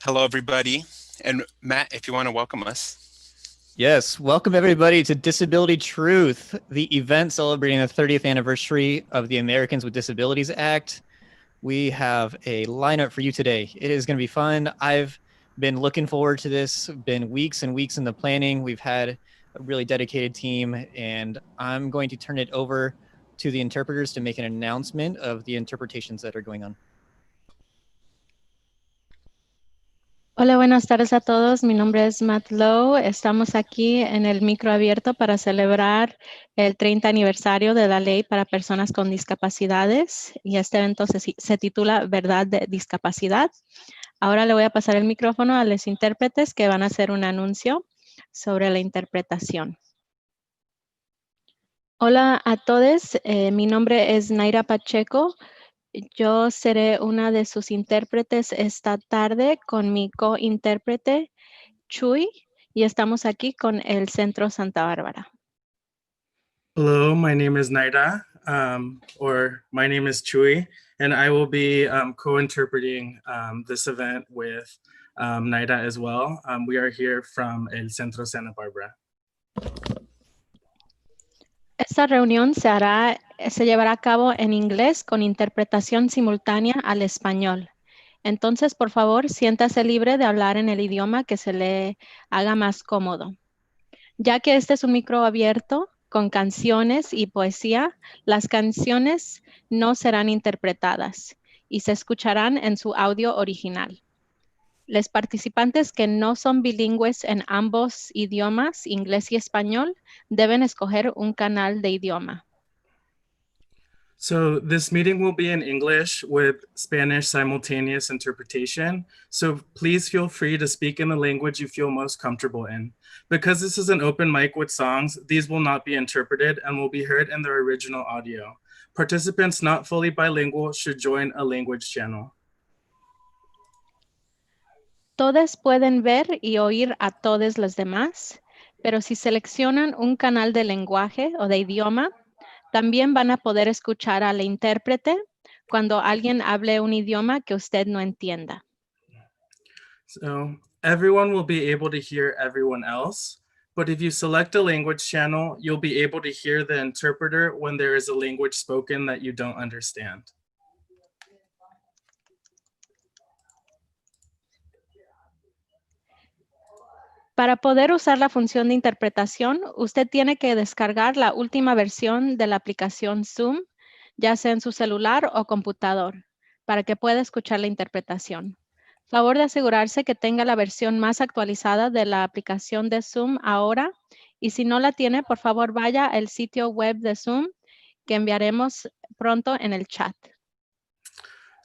Hello, everybody. And Matt, if you want to welcome us. Yes, welcome everybody to Disability Truth, the event celebrating the 30th anniversary of the Americans with Disabilities Act. We have a lineup for you today. It is going to be fun. I've been looking forward to this, been weeks and weeks in the planning. We've had a really dedicated team, and I'm going to turn it over to the interpreters to make an announcement of the interpretations that are going on. Hola, buenas tardes a todos. Mi nombre es Matt Lowe. Estamos aquí en el micro abierto para celebrar el 30 aniversario de la ley para personas con discapacidades. Y este evento se titula Verdad de Discapacidad. Ahora le voy a pasar el micrófono a los intérpretes que van a hacer un anuncio sobre la interpretación. Hola a todos. Mi nombre es Naira Pacheco. Yo seré una de sus intérpretes esta tarde con mi co-intérprete Chuy y estamos aquí con el Centro Santa Bárbara. Hello, my name is Naida, or my name is Chuy, and I will be co-interpreting this event with Naida as well. We are here from el Centro Santa Bárbara. Esta reunión se llevará a cabo en inglés con interpretación simultánea al español. Entonces, por favor, siéntase libre de hablar en el idioma que se le haga más cómodo. Ya que este es un micro abierto con canciones y poesía, las canciones no serán interpretadas y se escucharán en su audio original. Los participantes que no son bilingües en ambos idiomas, inglés y español, deben escoger un canal de idioma. So this meeting will be in English with Spanish simultaneous interpretation. So please feel free to speak in the language you feel most comfortable in. Because this is an open mic with songs, these will not be interpreted and will be heard in their original audio. Participants not fully bilingual should join a language channel. Todos pueden ver y oír a todos los demás, pero si seleccionan un canal de lenguaje o de idioma, también van a poder escuchar al intérprete cuando alguien hable un idioma que usted no entienda. So everyone will be able to hear everyone else, but if you select a language channel, you'll be able to hear the interpreter when there is a language spoken that you don't understand. Para poder usar la función de interpretación, usted tiene que descargar la última versión de la aplicación Zoom, ya sea en su celular o computador, para que pueda escuchar la interpretación. Favor de asegurarse que tenga la versión más actualizada de la aplicación de Zoom ahora, y si no la tiene, por favor vaya al sitio web de Zoom que enviaremos pronto en el chat.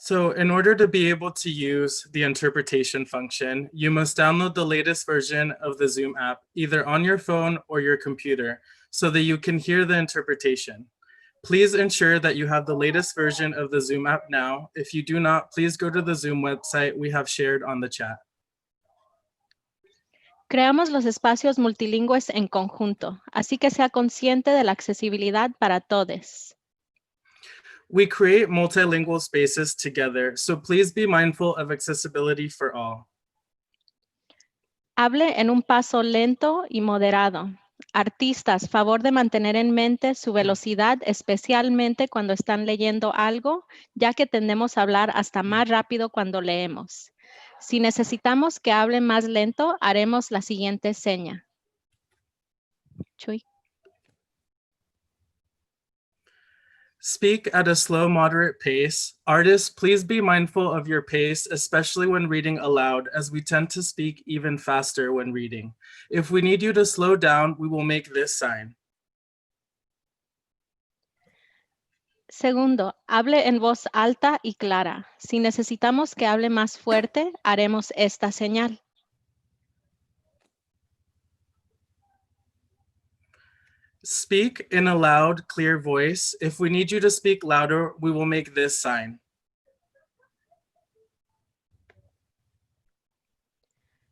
So in order to be able to use the interpretation function, you must download the latest version of the Zoom app, either on your phone or your computer, so that you can hear the interpretation. Please ensure that you have the latest version of the Zoom app now. If you do not, please go to the Zoom website we have shared on the chat. Creamos los espacios multilingües en conjunto, así que sea consciente de la accesibilidad para todos. We create multilingual spaces together, so please be mindful of accessibility for all. Hable en un paso lento y moderado. Artistas, favor de mantener en mente su velocidad, especialmente cuando están leyendo algo, ya que tendemos a hablar hasta más rápido cuando leemos. Si necesitamos que hable más lento, haremos la siguiente seña. Chuy. Speak at a slow, moderate pace. Artists, please be mindful of your pace, especially when reading aloud, as we tend to speak even faster when reading. If we need you to slow down, we will make this sign. Segundo, hable en voz alta y clara. Si necesitamos que hable más fuerte, haremos esta señal. Speak in a loud, clear voice. If we need you to speak louder, we will make this sign.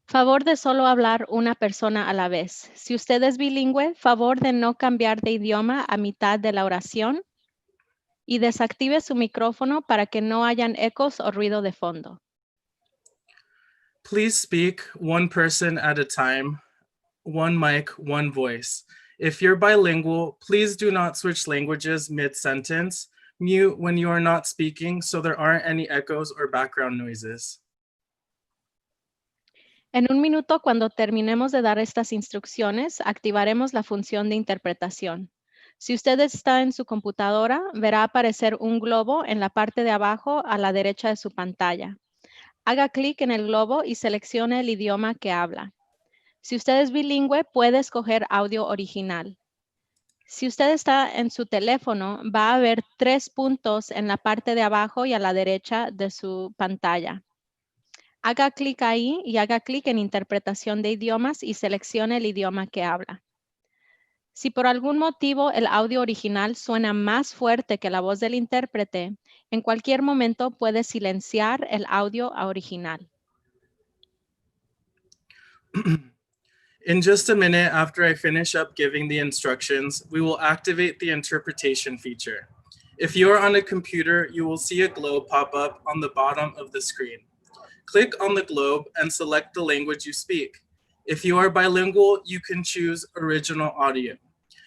Favor de solo hablar una persona a la vez. Si usted es bilingüe, favor de no cambiar de idioma a mitad de la oración y desactive su micrófono para que no hayan ecos o ruido de fondo. Please speak one person at a time, one mic, one voice. If you're bilingual, please do not switch languages mid-sentence. Mute when you are not speaking so there aren't any echoes or background noises. En un minuto, cuando terminemos de dar estas instrucciones, activaremos la función de interpretación. Si usted está en su computadora, verá aparecer un globo en la parte de abajo a la derecha de su pantalla. Haga clic en el globo y seleccione el idioma que habla. Si usted es bilingüe, puede escoger audio original. Si usted está en su teléfono, va a ver 3 puntos en la parte de abajo y a la derecha de su pantalla. Haga clic ahí y haga clic en interpretación de idiomas y seleccione el idioma que habla. Si por algún motivo el audio original suena más fuerte que la voz del intérprete, en cualquier momento puede silenciar el audio original. In just a minute after I finish up giving the instructions, we will activate the interpretation feature. If you are on a computer, you will see a globe pop up on the bottom of the screen. Click on the globe and select the language you speak. If you are bilingual, you can choose original audio.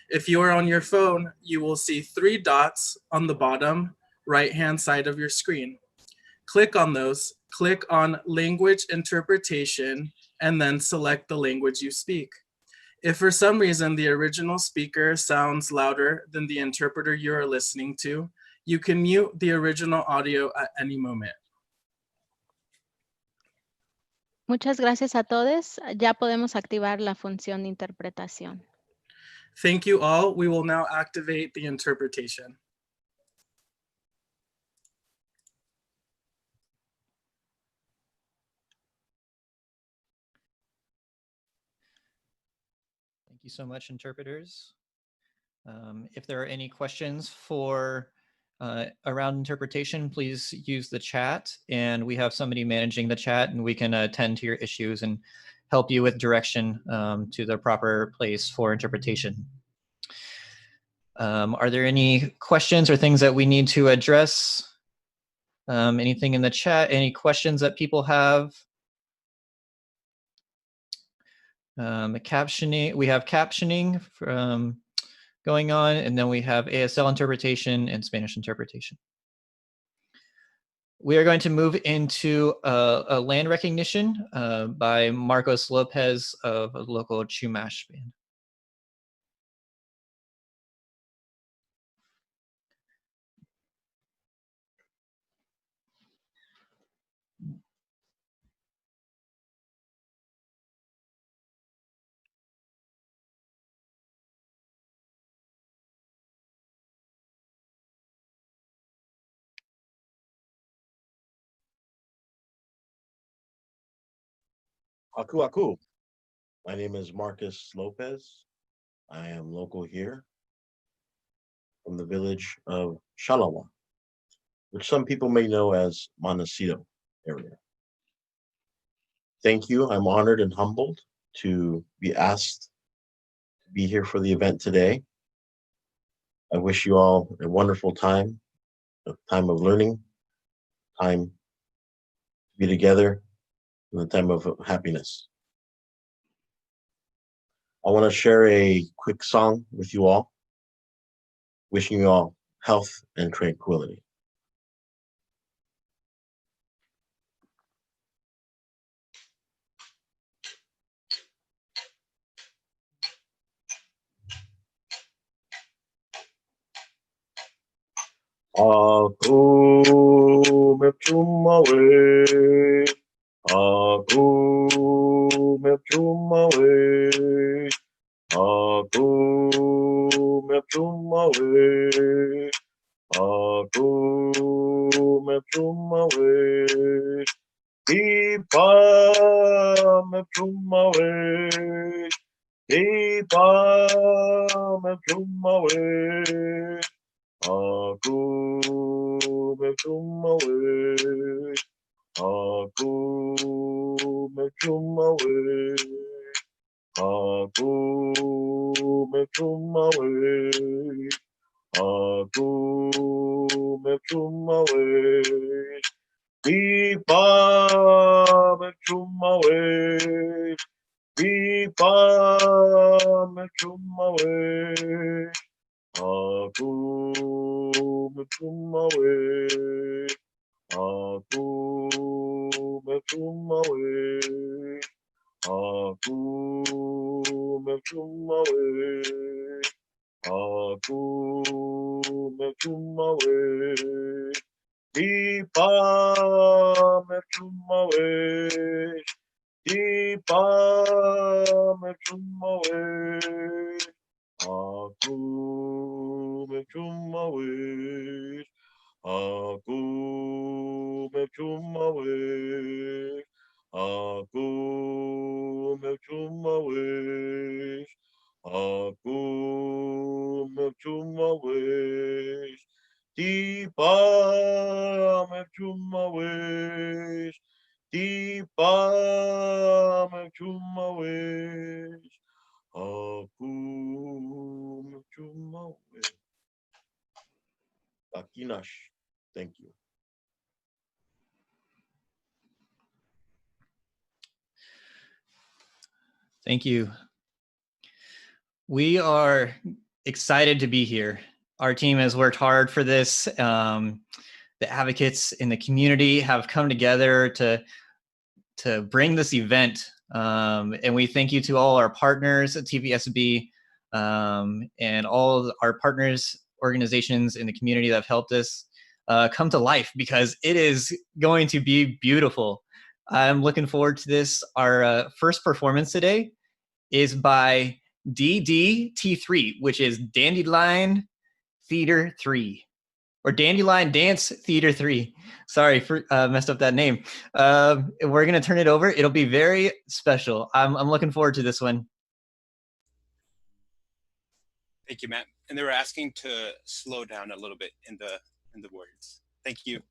If you are on your phone, you will see 3 dots on the bottom right-hand side of your screen. Click on those, click on language interpretation, and then select the language you speak. If for some reason the original speaker sounds louder than the interpreter you are listening to, you can mute the original audio at any moment. Muchas gracias a todos. Ya podemos activar la función de interpretación. Thank you all. We will now activate the interpretation. Thank you so much, interpreters. If there are any questions for around interpretation, please use the chat, and we have somebody managing the chat, and we can attend to your issues and help you with direction to the proper place for interpretation. Are there any questions or things that we need to address? Anything in the chat? Any questions that people have? Captioning, we have captioning going on, and then we have ASL interpretation and Spanish interpretation. We are going to move into a land recognition by Marcos Lopez of a local Chumash band. Aku Aku. My name is Marcus Lopez. I am local here from the village of Shalawa, which some people may know as Montecito area. Thank you. I'm honored and humbled to be asked to be here for the event today. I wish you all a wonderful time, a time of learning, time to be together, and a time of happiness. I want to share a quick song with you all, wishing you all health and tranquility. Aku mecumawe, aku mecumawe, aku mecumawe, aku mecumawe, ipa mecumawe, ipa mecumawe. Aku mecumawe, aku mecumawe, aku mecumawe, aku mecumawe, ipa mecumawe. chumaway, pipa me chumaway, aku me chumaway, aku me chumaway, aku me chumaway, aku me chumaway, pipa me chumaway, pipa me chumaway, aku me chumaway, aku me chumaway, aku me chumaway, aku me chumaway, tipa me chumaway, tipa me chumaway, aku me chumaway. Takinash. Thank you. Thank you. We are excited to be here. Our team has worked hard for this. The advocates in the community have come together to bring this event. And we thank you to all our partners at TVSB and all of our partners, organizations in the community that have helped us come to life, because it is going to be beautiful. I'm looking forward to this. Our first performance today is by DDT3, which is Dandelion Theater 3, or Dandelion Dance Theater 3. Sorry for messed up that name. We're gonna turn it over. It'll be very special. I'm looking forward to this one. Thank you, Matt. And they were asking to slow down a little bit in the words. Thank you.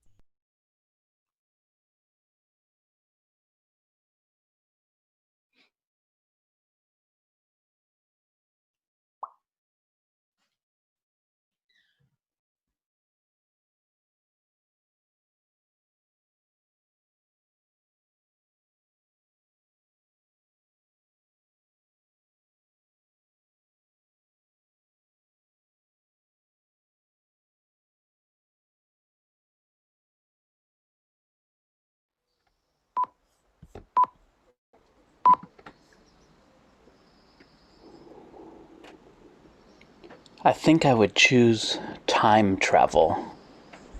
I think I would choose time travel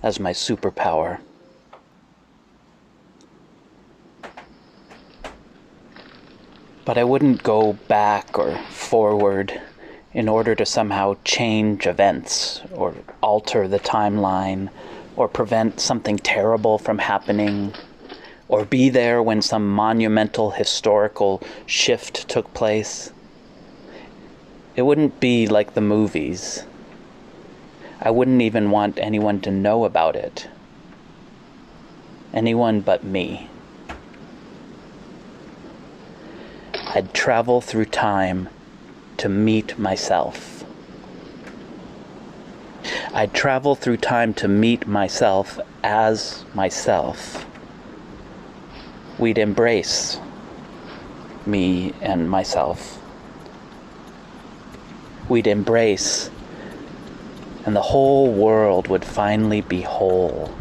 as my superpower. But I wouldn't go back or forward in order to somehow change events or alter the timeline or prevent something terrible from happening or be there when some monumental historical shift took place. It wouldn't be like the movies. I wouldn't even want anyone to know about it. Anyone but me. I'd travel through time to meet myself. I'd travel through time to meet myself as myself. We'd embrace me and myself. We'd embrace, and the whole world would finally be whole.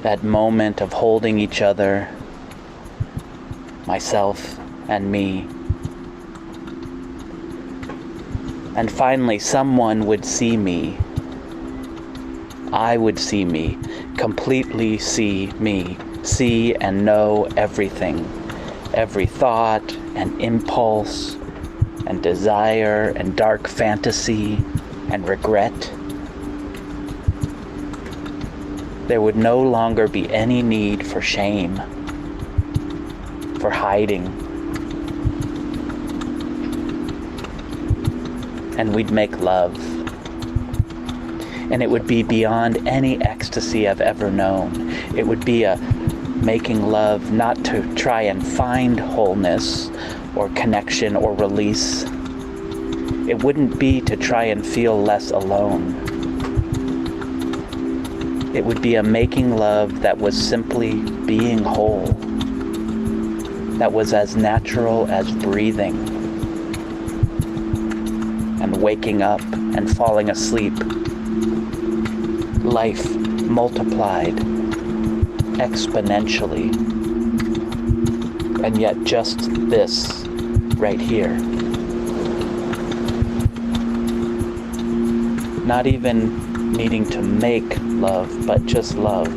That moment of holding each other, myself and me. And finally, someone would see me. I would see me, completely see me, see and know everything, every thought and impulse and desire and dark fantasy and regret. There would no longer be any need for shame, for hiding. And we'd make love. And it would be beyond any ecstasy I've ever known. It would be a making love not to try and find wholeness or connection or release. It wouldn't be to try and feel less alone. It would be a making love that was simply being whole, that was as natural as breathing and waking up and falling asleep. Life multiplied exponentially, and yet just this right here. Not even needing to make love, but just love.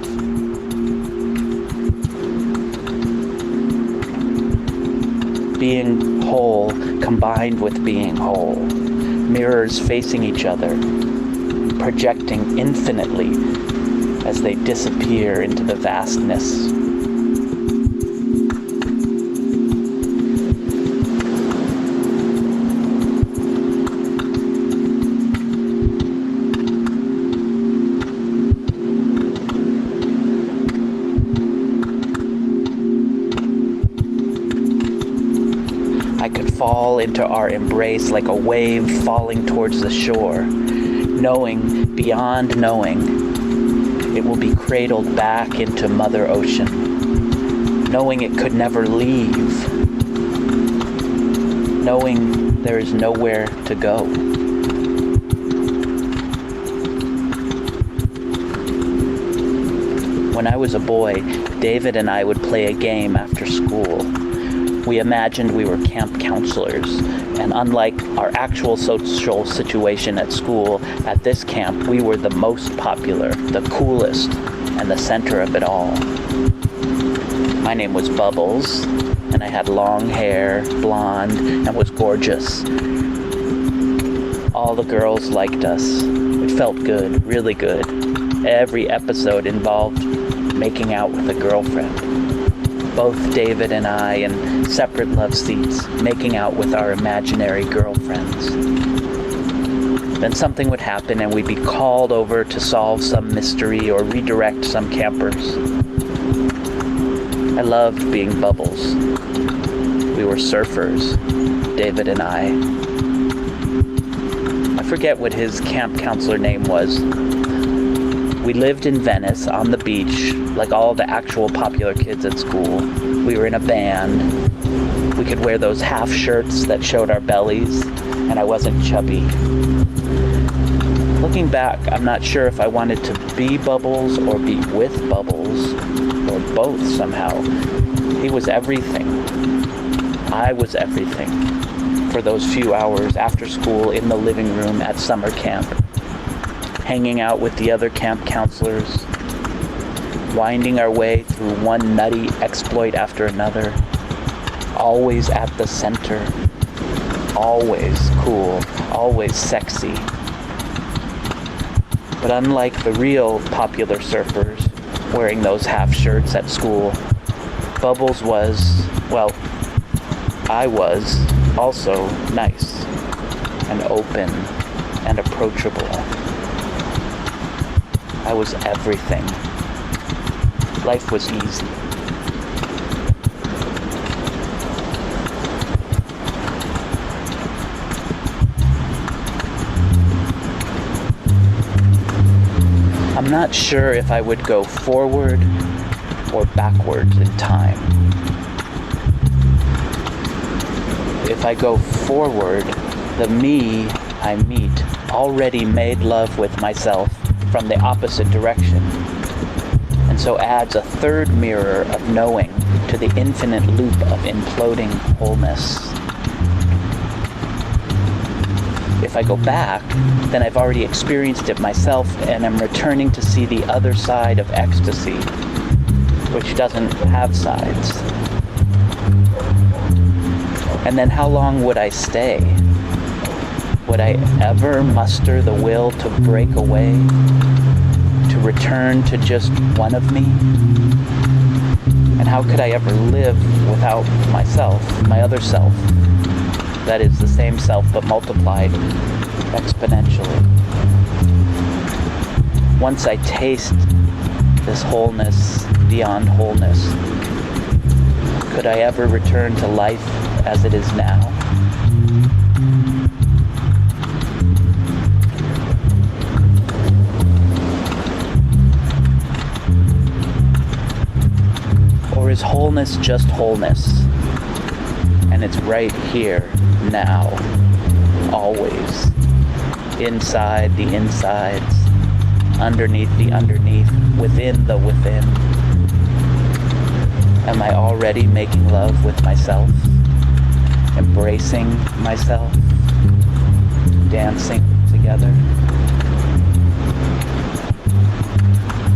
Being whole combined with being whole. Mirrors facing each other, projecting infinitely as they disappear into the vastness. I could fall into our embrace like a wave falling towards the shore, knowing beyond knowing it will be cradled back into Mother Ocean, knowing it could never leave, knowing there is nowhere to go. When I was a boy, David and I would play a game after school. We imagined we were camp counselors, and unlike our actual social situation at school, at this camp we were the most popular, the coolest, and the center of it all. My name was Bubbles, and I had long hair, blonde, and was gorgeous. All the girls liked us. It felt good, really good. Every episode involved making out with a girlfriend. Both David and I in separate love seats, making out with our imaginary girlfriends. Then something would happen and we'd be called over to solve some mystery or redirect some campers. I loved being Bubbles. We were surfers, David and I. I forget what his camp counselor name was. We lived in Venice on the beach, like all the actual popular kids at school. We were in a band. We could wear those half shirts that showed our bellies, and I wasn't chubby. Looking back, I'm not sure if I wanted to be Bubbles or be with Bubbles, or both somehow. He was everything. I was everything for those few hours after school in the living room at summer camp. Hanging out with the other camp counselors, winding our way through one nutty exploit after another, always at the center, always cool, always sexy. But unlike the real popular surfers wearing those half shirts at school, Bubbles was, well, I was also nice and open and approachable. I was everything. Life was easy. I'm not sure if I would go forward or backwards in time. If I go forward, the me I meet already made love with myself from the opposite direction, and so adds a third mirror of knowing to the infinite loop of imploding wholeness. If I go back, then I've already experienced it myself and am returning to see the other side of ecstasy, which doesn't have sides. And then how long would I stay? Would I ever muster the will to break away? To return to just one of me? And how could I ever live without myself, my other self? That is the same self but multiplied exponentially. Once I taste this wholeness beyond wholeness, could I ever return to life as it is now? is wholeness just wholeness? And it's right here, now, always. Inside the insides, underneath the underneath, within the within. Am I already making love with myself? Embracing myself? Dancing together?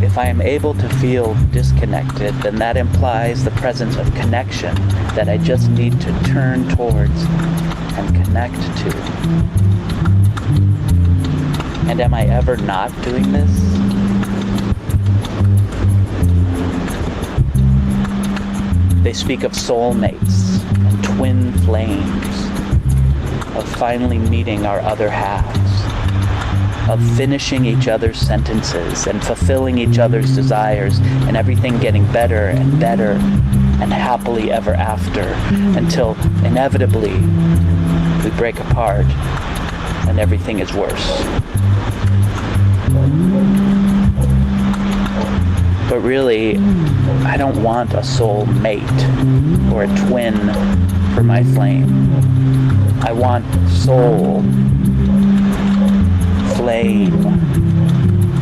If I am able to feel disconnected, then that implies the presence of connection that I just need to turn towards and connect to. And am I ever not doing this? They speak of soulmates and twin flames, of finally meeting our other halves, of finishing each other's sentences and fulfilling each other's desires, and everything getting better and better and happily ever after, until inevitably we break apart and everything is worse. But really, I don't want a soul mate or a twin for my flame. I want soul, flame,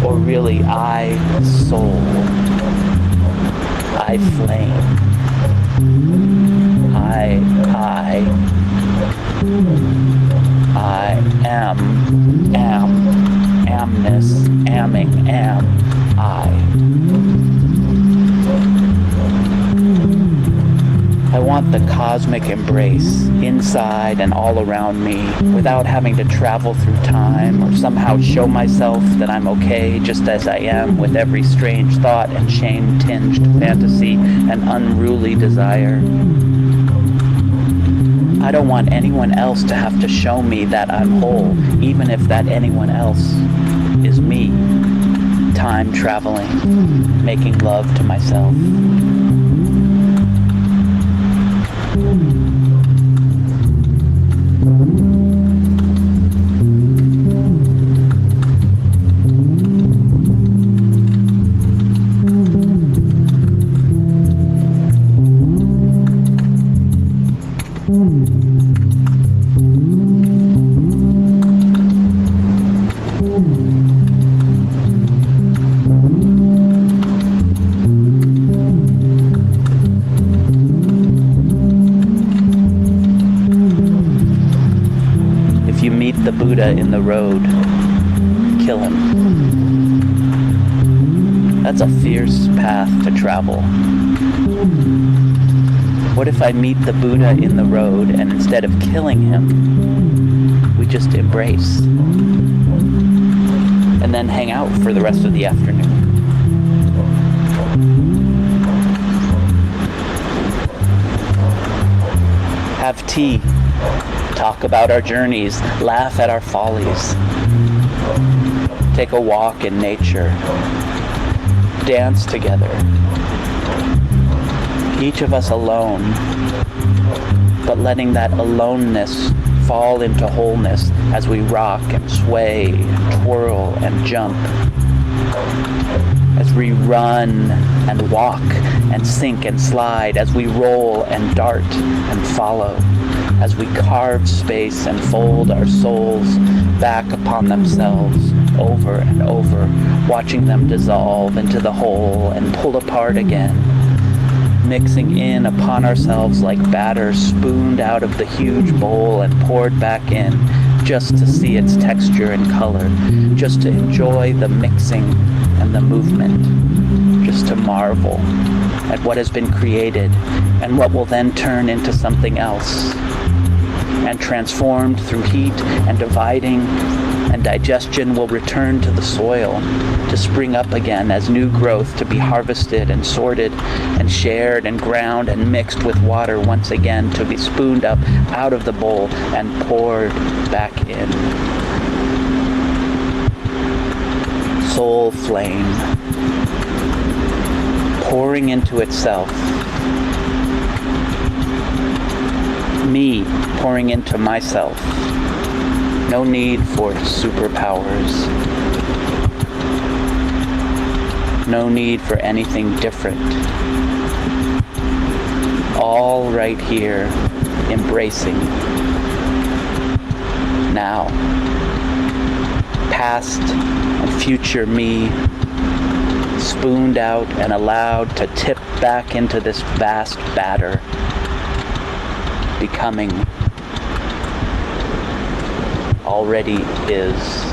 or really I soul, I flame, I am, amness, amming, am, I want the cosmic embrace inside and all around me without having to travel through time or somehow show myself that I'm okay just as I am with every strange thought and shame-tinged fantasy and unruly desire. I don't want anyone else to have to show me that I'm whole, even if that anyone else is me, time traveling, making love to myself. The Buddha in the road, kill him. That's a fierce path to travel. What if I meet the Buddha in the road and instead of killing him, we just embrace and then hang out for the rest of the afternoon? Have tea. Talk about our journeys, laugh at our follies, take a walk in nature, dance together, each of us alone, but letting that aloneness fall into wholeness as we rock and sway and twirl and jump, as we run and walk and sink and slide, as we roll and dart and follow, as we carve space and fold our souls back upon themselves over and over, watching them dissolve into the whole and pull apart again, mixing in upon ourselves like batter spooned out of the huge bowl and poured back in, just to see its texture and color, just to enjoy the mixing and the movement, just to marvel at what has been created and what will then turn into something else, and transformed through heat and dividing and digestion will return to the soil to spring up again as new growth, to be harvested and sorted and shared and ground and mixed with water once again, to be spooned up out of the bowl and poured back in. Soul flame pouring into itself. Me pouring into myself. No need for superpowers. No need for anything different. all right here, embracing. Now, past and future me, spooned out and allowed to tip back into this vast batter, becoming already is.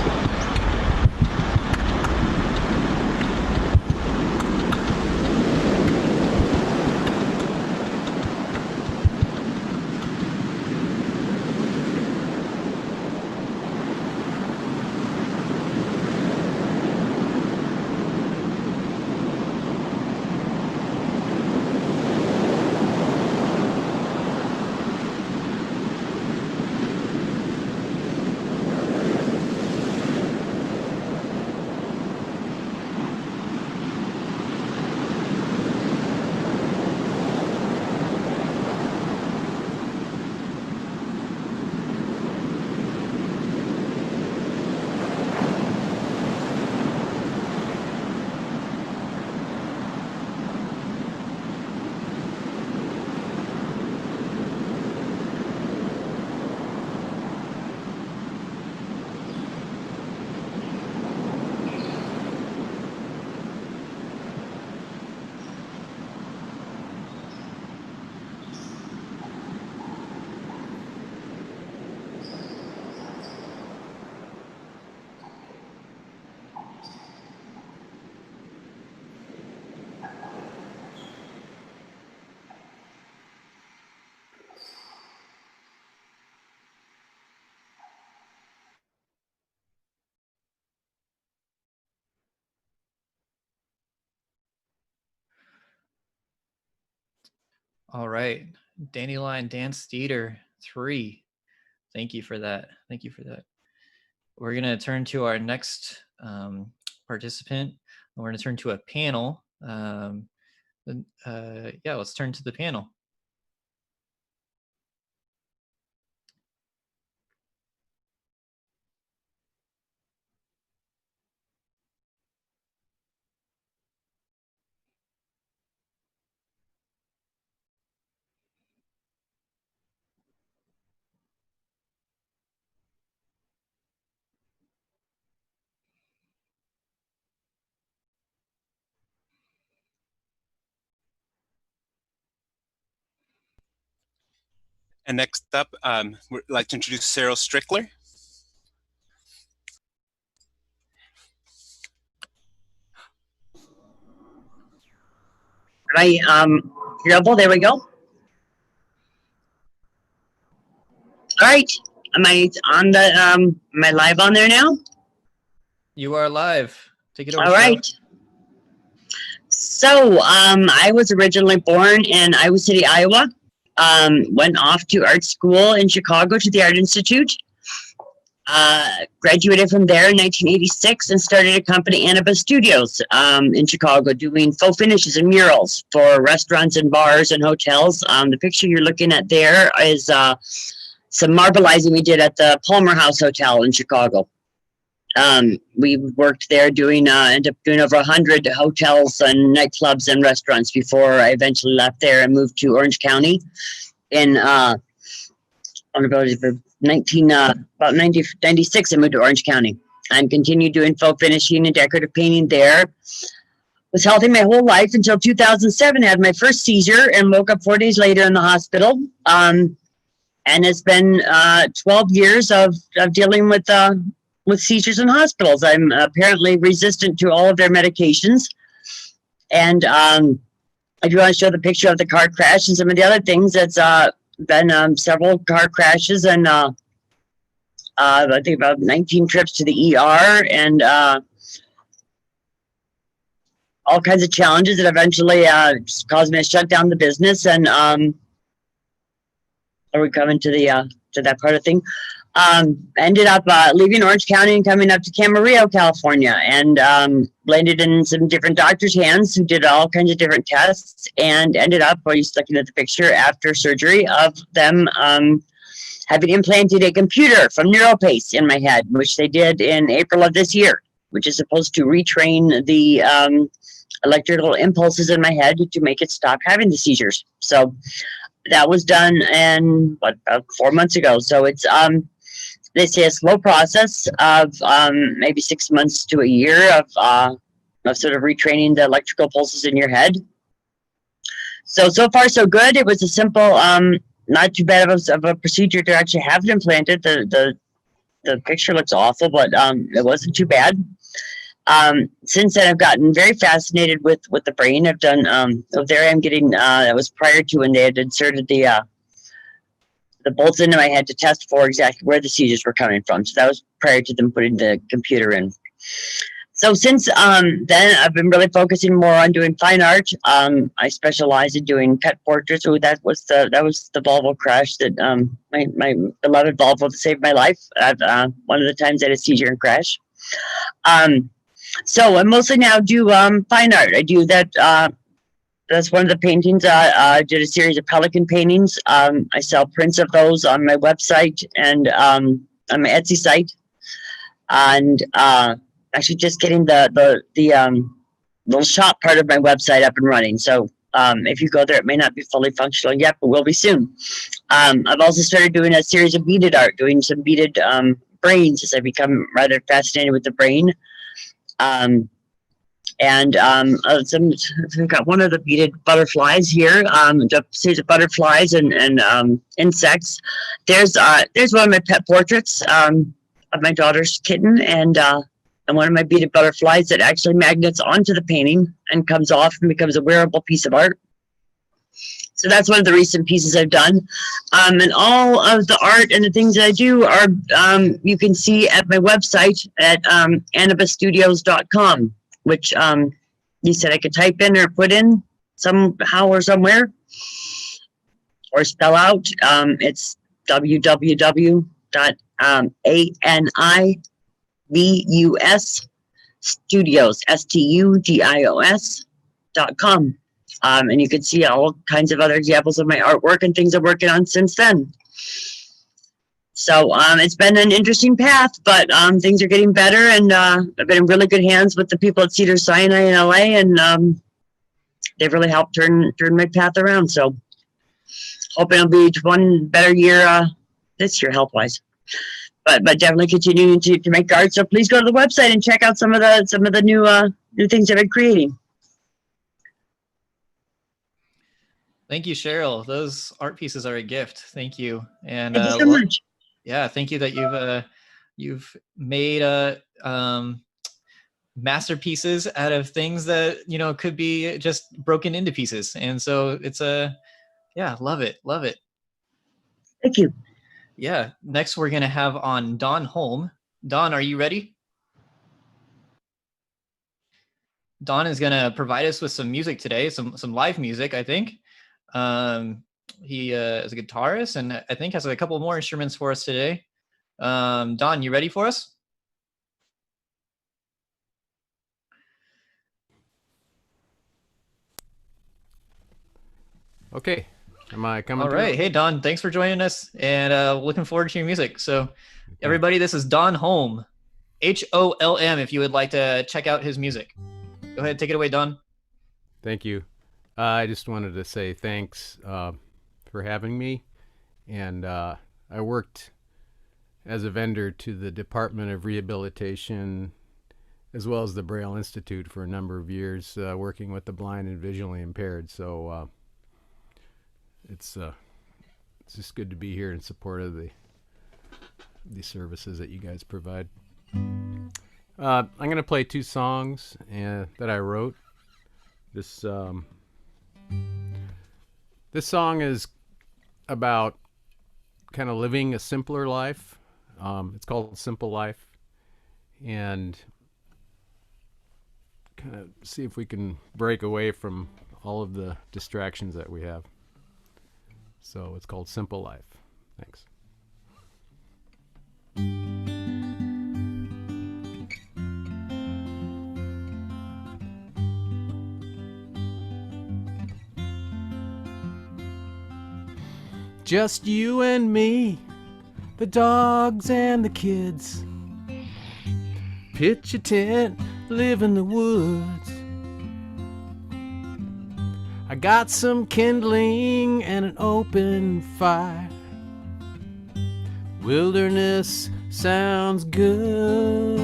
All right. Dandelion Dance Theater 3. Thank you for that. Thank you for that. We're going to turn to our next participant. We're going to turn to a panel. Yeah, let's turn to the panel. And next up, we'd like to introduce Sarah Strickler. Right, hearable, there we go. All right, am I on the, am I live on there now? You are live. Take it over. All right. So, I was originally born in Iowa City, Iowa. Went off to art school in Chicago to the Art Institute. Graduated from there in 1986 and started a company, Annabelle Studios, in Chicago, doing faux finishes and murals for restaurants and bars and hotels. The picture you're looking at there is some marbleizing we did at the Palmer House Hotel in Chicago. We worked there ended up doing over 100 hotels and nightclubs and restaurants before I eventually left there and moved to Orange County in about 1996. I moved to Orange County and continued doing faux finishing and decorative painting there. Was healthy my whole life until 2007. Had my first seizure and woke up 4 days later in the hospital. And it's been 12 years of dealing with seizures in hospitals. I'm apparently resistant to all of their medications. And if you want to show the picture of the car crash and some of the other things, it's been several car crashes and I think about 19 trips to the ER and all kinds of challenges that eventually caused me to shut down the business. And are we coming to the to that part of thing? Ended up leaving Orange County and coming up to Camarillo, California, and landed in some different doctors' hands who did all kinds of different tests, and ended up, while you're looking at the picture, after surgery of them having implanted a computer from NeuroPace in my head, which they did in April of this year, which is supposed to retrain the electrical impulses in my head to make it stop having the seizures. So that was done in 4 months ago. So it's they say a slow process of maybe 6 months to a year of sort of retraining the electrical pulses in your head. So far so good. It was a simple, not too bad of a procedure to actually have it implanted. The picture looks awful, but it wasn't too bad. Since then, I've gotten very fascinated with the brain. I've done, there I'm getting, that was prior to when they had inserted the bolts into my head to test for exactly where the seizures were coming from. So that was prior to them putting the computer in. So since then, I've been really focusing more on doing fine art. I specialize in doing pet portraits. So that was the Volvo crash that my beloved Volvo saved my life. One of the times I had a seizure and crash. So I mostly now do fine art. I do that. That's one of the paintings. I did a series of pelican paintings. I sell prints of those on my website and on my Etsy site. And actually just getting the little shop part of my website up and running. So if you go there, it may not be fully functional yet, but will be soon. I've also started doing a series of beaded art, doing some beaded brains as I become rather fascinated with the brain. I've got one of the beaded butterflies here, a series of butterflies and insects. There's one of my pet portraits of my daughter's kitten and one of my beaded butterflies that actually magnets onto the painting and comes off and becomes a wearable piece of art. So that's one of the recent pieces I've done. And all of the art and the things that I do are, you can see at my website at anibusstudios.com, which you said I could type in or put in somehow or somewhere or spell out. It's www.anibus studios, studios.com. And you can see all kinds of other examples of my artwork and things I'm working on since then. So it's been an interesting path, but things are getting better, and I've been in really good hands with the people at Cedars-Sinai in LA, and they've really helped turn my path around. So hoping it'll be one better year this year health-wise. But definitely continuing to make art. So please go to the website and check out some of the new things that I've been creating. Thank you, Cheryl. Those art pieces are a gift. Thank you. And Thank you so much. Yeah, thank you that you've made masterpieces out of things that could be just broken into pieces. And so it's love it. Thank you. Yeah. Next, we're gonna have on Dawn Holm. Dawn, are you ready? Dawn is gonna provide us with some music today, some live music, I think. He is a guitarist and I think has a couple more instruments for us today. Dawn, you ready for us? Okay. Am I coming? All right. Hey, Dawn, thanks for joining us and looking forward to your music. So everybody, this is Dawn Holm, HOLM, if you would like to check out his music. Go ahead, take it away, Dawn. Thank you. I just wanted to say thanks for having me. And I worked as a vendor to the Department of Rehabilitation as well as the Braille Institute for a number of years, working with the blind and visually impaired. So it's just good to be here in support of the services that you guys provide. I'm going to play two songs that I wrote. This song is about kind of living a simpler life. It's called Simple Life, and kind of see if we can break away from all of the distractions that we have. So it's called Simple Life. Thanks. Just you and me, the dogs and the kids. Pitch a tent, live in the woods. I got some kindling and an open fire. Wilderness sounds good.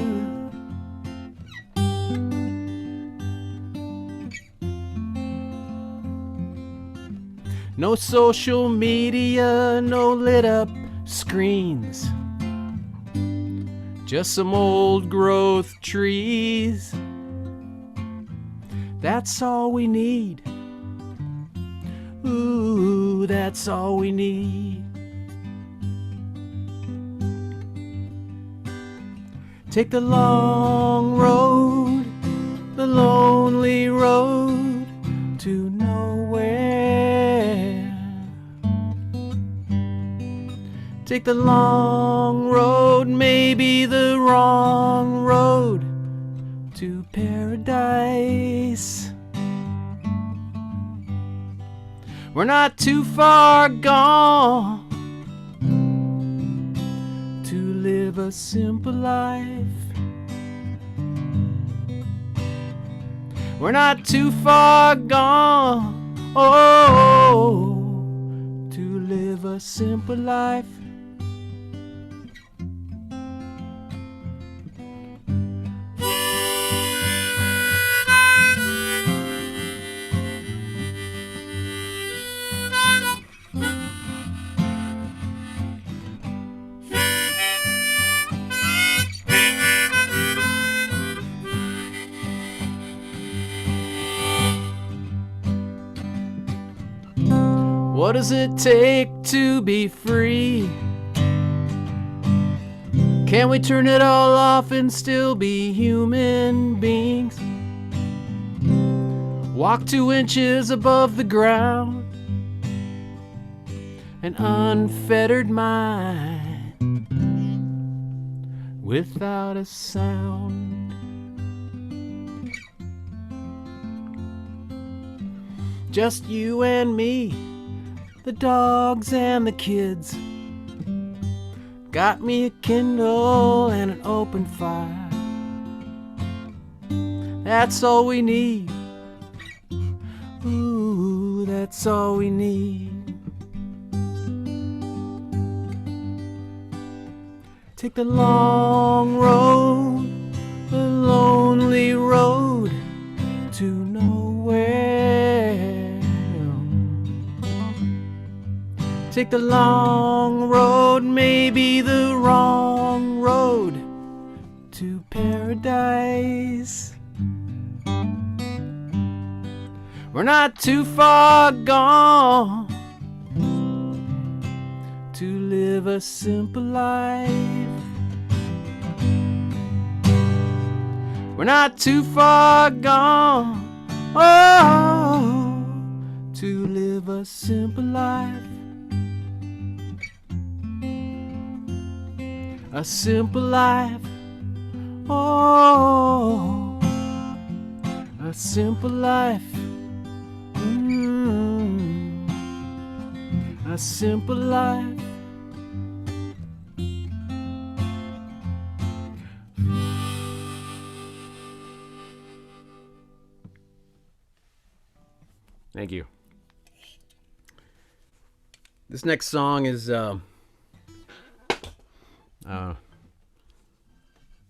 No social media, no lit up screens. Just some old growth trees. That's all we need. Ooh, that's all we need. Take the long road, the lonely road to nowhere. Take the long road, maybe the wrong road to paradise. We're not too far gone to live a simple life. We're not too far gone, oh, to live a simple life. What does it take to be free? Can we turn it all off and still be human beings? Walk 2 inches above the ground, an unfettered mind without a sound. Just you and me, the dogs and the kids. Got me a Kindle and an open fire. That's all we need. Ooh, that's all we need. Take the long road, the lonely road to nowhere. Take the long road, maybe the wrong road to paradise. We're not too far gone to live a simple life. We're not too far gone, oh, to live a simple life. A simple life, oh, a simple life, a simple life. Thank you. This next song is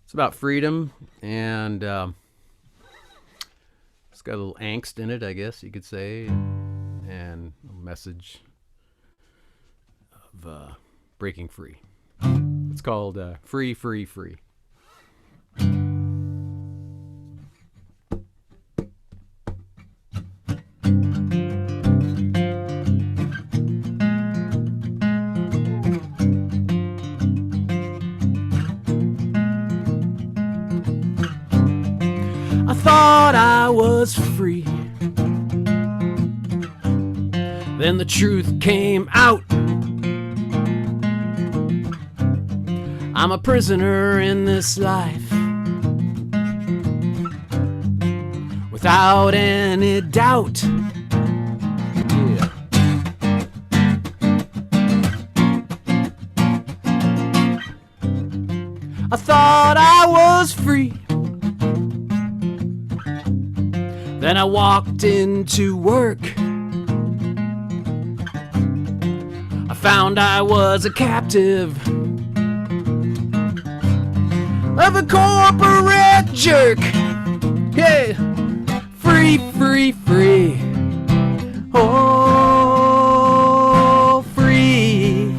it's about freedom, and it's got a little angst in it, I guess you could say, and a message of breaking free. It's called Free, Free, Free. Thought I was free. Then the truth came out. I'm a prisoner in this life, without any doubt. Yeah. I thought I was free. Then I walked into work. found I was a captive of a corporate jerk. Yeah, free, free, free. Oh, free.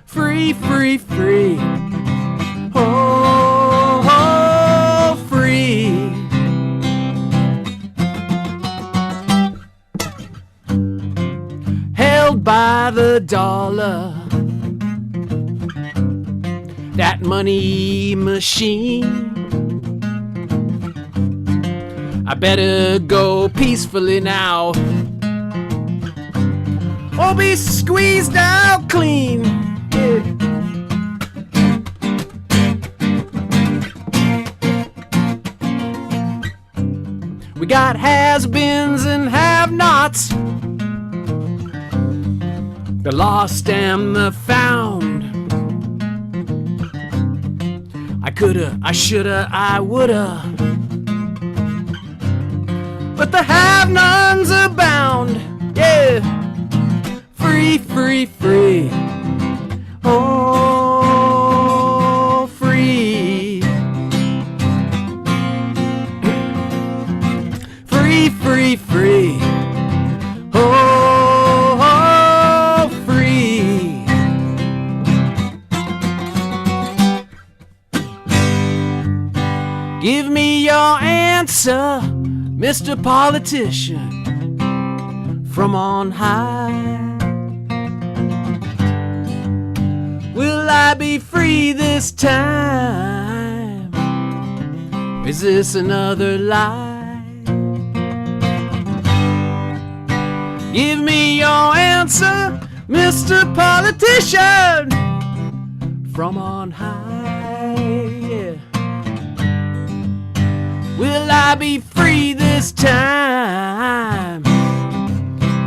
Free, free, free. Oh, free. Held by the dollar, that money machine. I better go peacefully now, or be squeezed out clean. Yeah. We got has-beens and have-nots, the lost and the found. I coulda, I shoulda, I woulda, but the have-nones abound. Yeah, free, free, free. Oh, free. Free, free, free. Oh, free. Give me your answer, Mr. Politician, from on high. Will I be free this time? Is this another lie? Give me your answer, Mr. Politician, from on high. Yeah. Will I be free this time?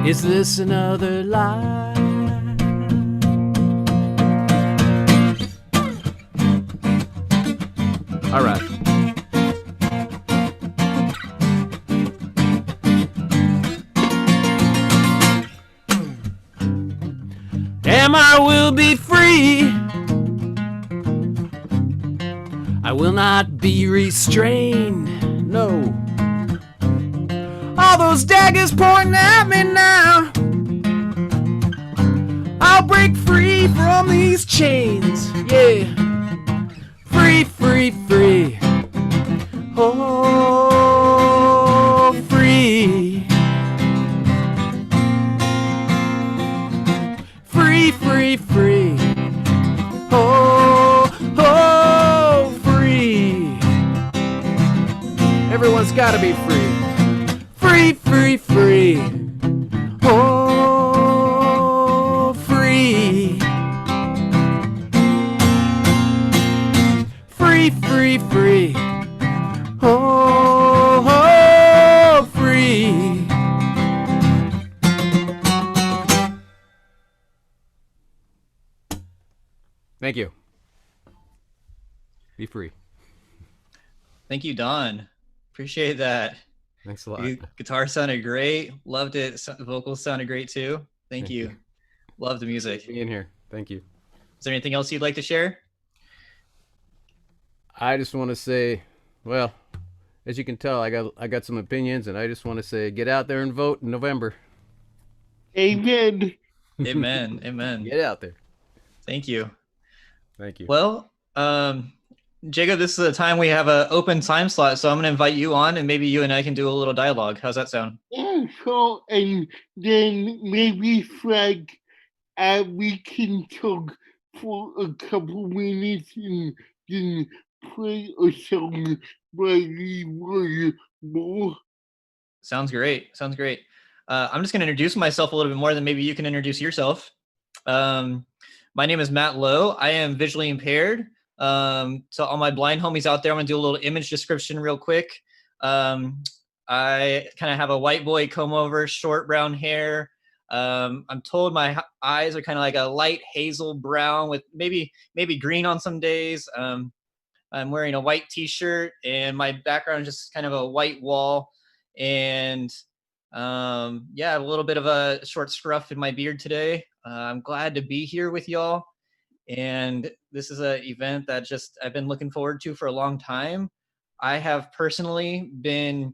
Is this another lie? All right. Damn, I will be free. I will not be restrained. No. All those daggers pointing at me now. I'll break free from these chains. Yeah. Free, free, free. Oh, free. Free, free, free. Oh, oh, free. Everyone's gotta be free. Free, free, free. Oh, free. Free, free, free. Oh, oh, free. Thank you. Be free. Thank you, Don. Appreciate that. Thanks a lot. Your guitar sounded great. Loved it. The vocals sounded great too. Thank you. Love the music. Being here. Thank you. Is there anything else you'd like to share? I just want to say, well, as you can tell, I got some opinions, and I just want to say, get out there and vote in November. Amen. Amen. Amen. Get out there. Thank you. Thank you. Well, Jacob, this is a time we have an open time slot, so I'm going to invite you on, and maybe you and I can do a little dialogue. How's that sound? Yeah, so, and then maybe Frank, we can talk for a couple minutes and then play a song while we were more. Sounds great. Sounds great. I'm just going to introduce myself a little bit more, than maybe you can introduce yourself. My name is Matt Lowe. I am visually impaired. So all my blind homies out there, I'm gonna do a little image description real quick. I kind of have a white boy comb over, short brown hair. I'm told my eyes are kind of like a light hazel brown with maybe green on some days. I'm wearing a white t-shirt, and my background is just kind of a white wall. And Yeah, a little bit of a short scruff in my beard today. I'm glad to be here with y'all. And this is an event that I've been looking forward to for a long time. I have personally been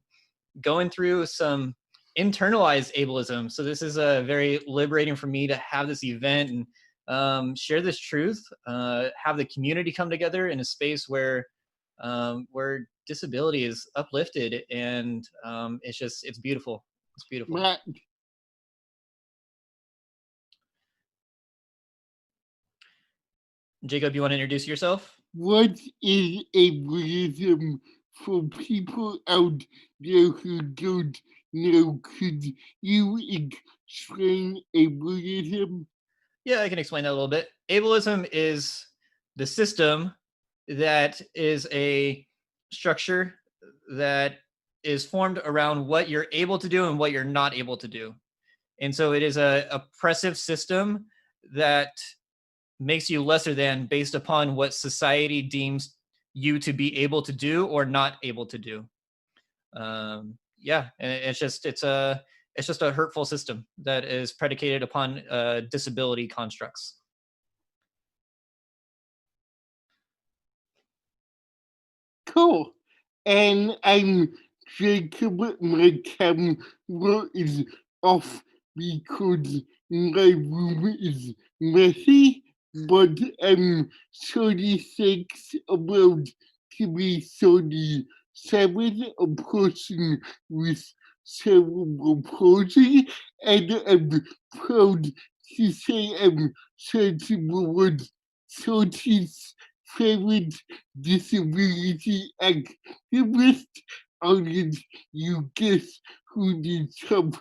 going through some internalized ableism. So this is very liberating for me to have this event and share this truth, have the community come together in a space where disability is uplifted, and it's beautiful. It's beautiful. Matt, Jacob, you want to introduce yourself? what is ableism for people out there who don't know? Could you explain ableism? Yeah, I can explain that a little bit. Ableism is the system that is a structure that is formed around what you're able to do and what you're not able to do. And so it is a oppressive system that makes you lesser than based upon what society deems you to be able to do or not able to do. Yeah, and it's just a hurtful system that is predicated upon disability constructs. Cool. And I'm Jacob. My camera is off because my room is messy, but I'm 36, about to be 37, a person with cerebral palsy, and I'm proud to say I'm sensible with 30's favorite disability activist. How did you guess who the top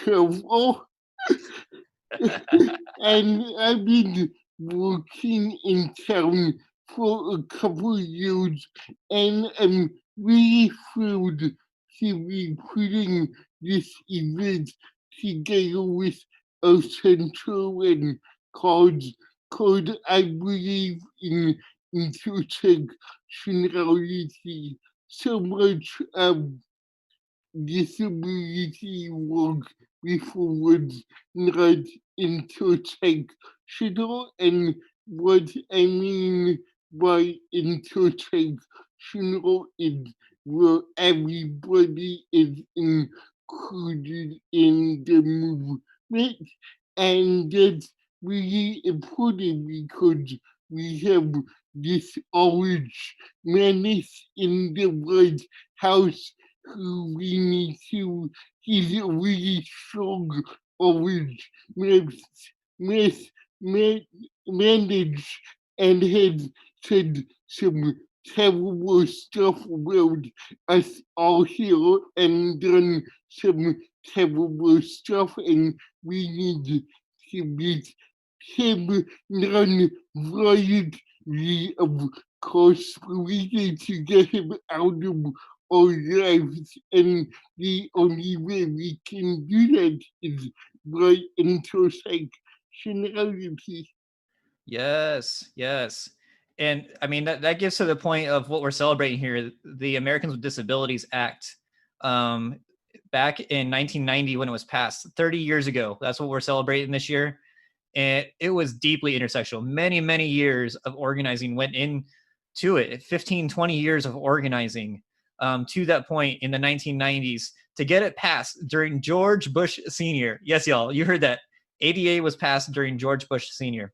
12 are? And I've been working in town for a couple of years, and I'm really thrilled to be putting this event together with a central and called I believe in intersectionality. So much disability work before was not intersectional, and what I mean by intersectional is where everybody is included in the movement, and that's really important because we have this orange menace in the White House who we need to, he's a really strong orange manage and has said some terrible stuff about us all here and done some terrible stuff, and we need to beat him non-violently, of course. We need to get him out of our lives, and the only way we can do that is by intersectionality. Yes. And I mean, that gets to the point of what we're celebrating here, the Americans with Disabilities Act. Back in 1990 when it was passed, 30 years ago, that's what we're celebrating this year. And it was deeply intersectional. Many years of organizing went into it, 15, 20 years of organizing to that point in the 1990s to get it passed during George Bush Sr. Yes, y'all, you heard that. ADA was passed during George Bush Sr.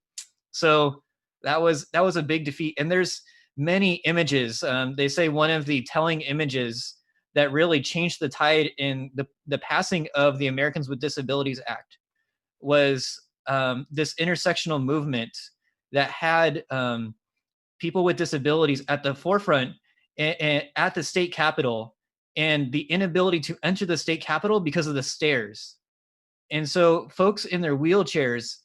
So that was a big defeat. And there's many images. They say one of the telling images that really changed the tide in the passing of the Americans with Disabilities Act was this intersectional movement that had people with disabilities at the forefront and at the state capitol, and the inability to enter the state capitol because of the stairs. And so folks in their wheelchairs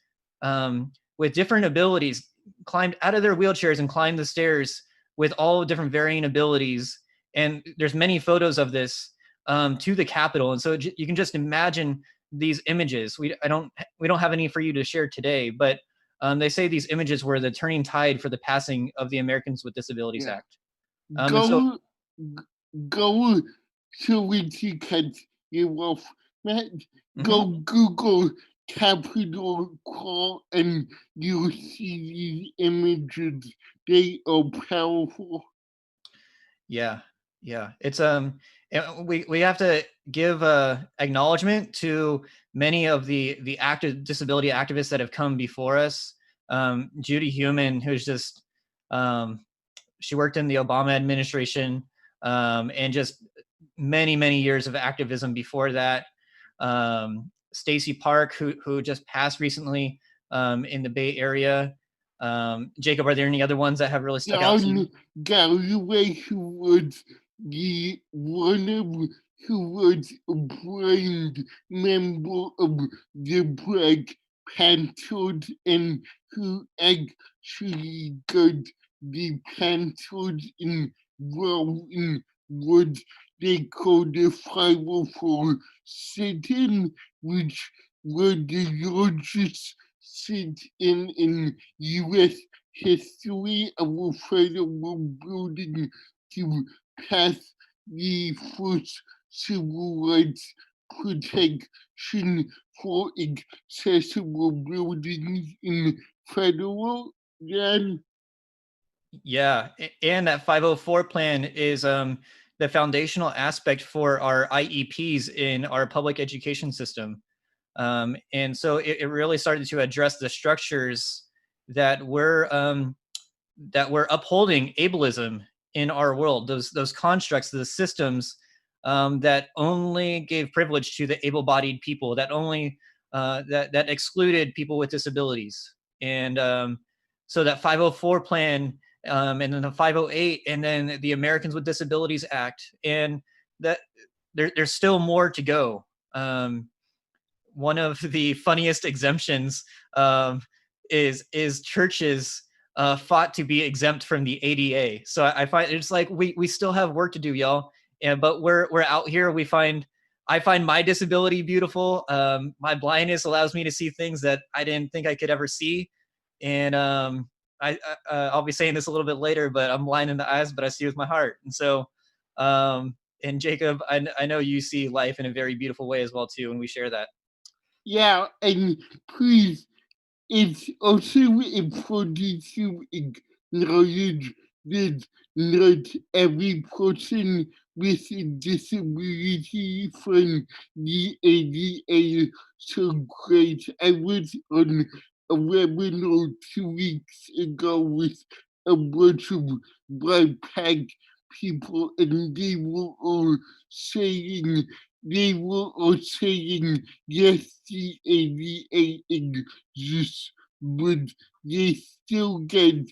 with different abilities climbed out of their wheelchairs and climbed the stairs with all different varying abilities. And there's many photos of this to the Capitol. And so you can just imagine these images. We don't have any for you to share today, but they say these images were the turning tide for the passing of the Americans with Disabilities Act. Go so we can cut you off. Matt, go Google Capitol Call and you'll see these images. They are powerful. Yeah, it's and we have to give acknowledgement to many of the active disability activists that have come before us. Judy Heumann, who's just she worked in the Obama administration, and just many years of activism before that. Stacy Park, who just passed recently in the Bay Area. Jacob, are there any other ones that have really stuck out to you? Galloway, who was who was a blind member of the Black Panthers and who actually got the Panthers involved in what they call the 504 sit-in, which were the largest sit-in U.S. history of a federal building to pass the first civil rights protection for accessible buildings in federal land. Yeah, and that 504 plan is the foundational aspect for our IEPs in our public education system. And so it really started to address the structures that were upholding ableism in our world, those constructs, the systems that only gave privilege to the able-bodied people, that only that excluded people with disabilities. And so that 504 plan, and then the 508, and then the Americans with Disabilities Act, and that there's still more to go. One of the funniest exemptions is churches fought to be exempt from the ADA. So I find it's like we still have work to do, y'all. But we're out here. I find my disability beautiful. My blindness allows me to see things that I didn't think I could ever see. And I'll be saying this a little bit later, but I'm blind in the eyes, but I see with my heart. And so, and Jacob, I know you see life in a very beautiful way as well too, and we share that. Yeah, and please, it's also important to acknowledge that not every person with a disability from the ADA so great. I was on a webinar 2 weeks ago with a bunch of BIPAC people, and they were all saying, yes, the ADA exists, but they still get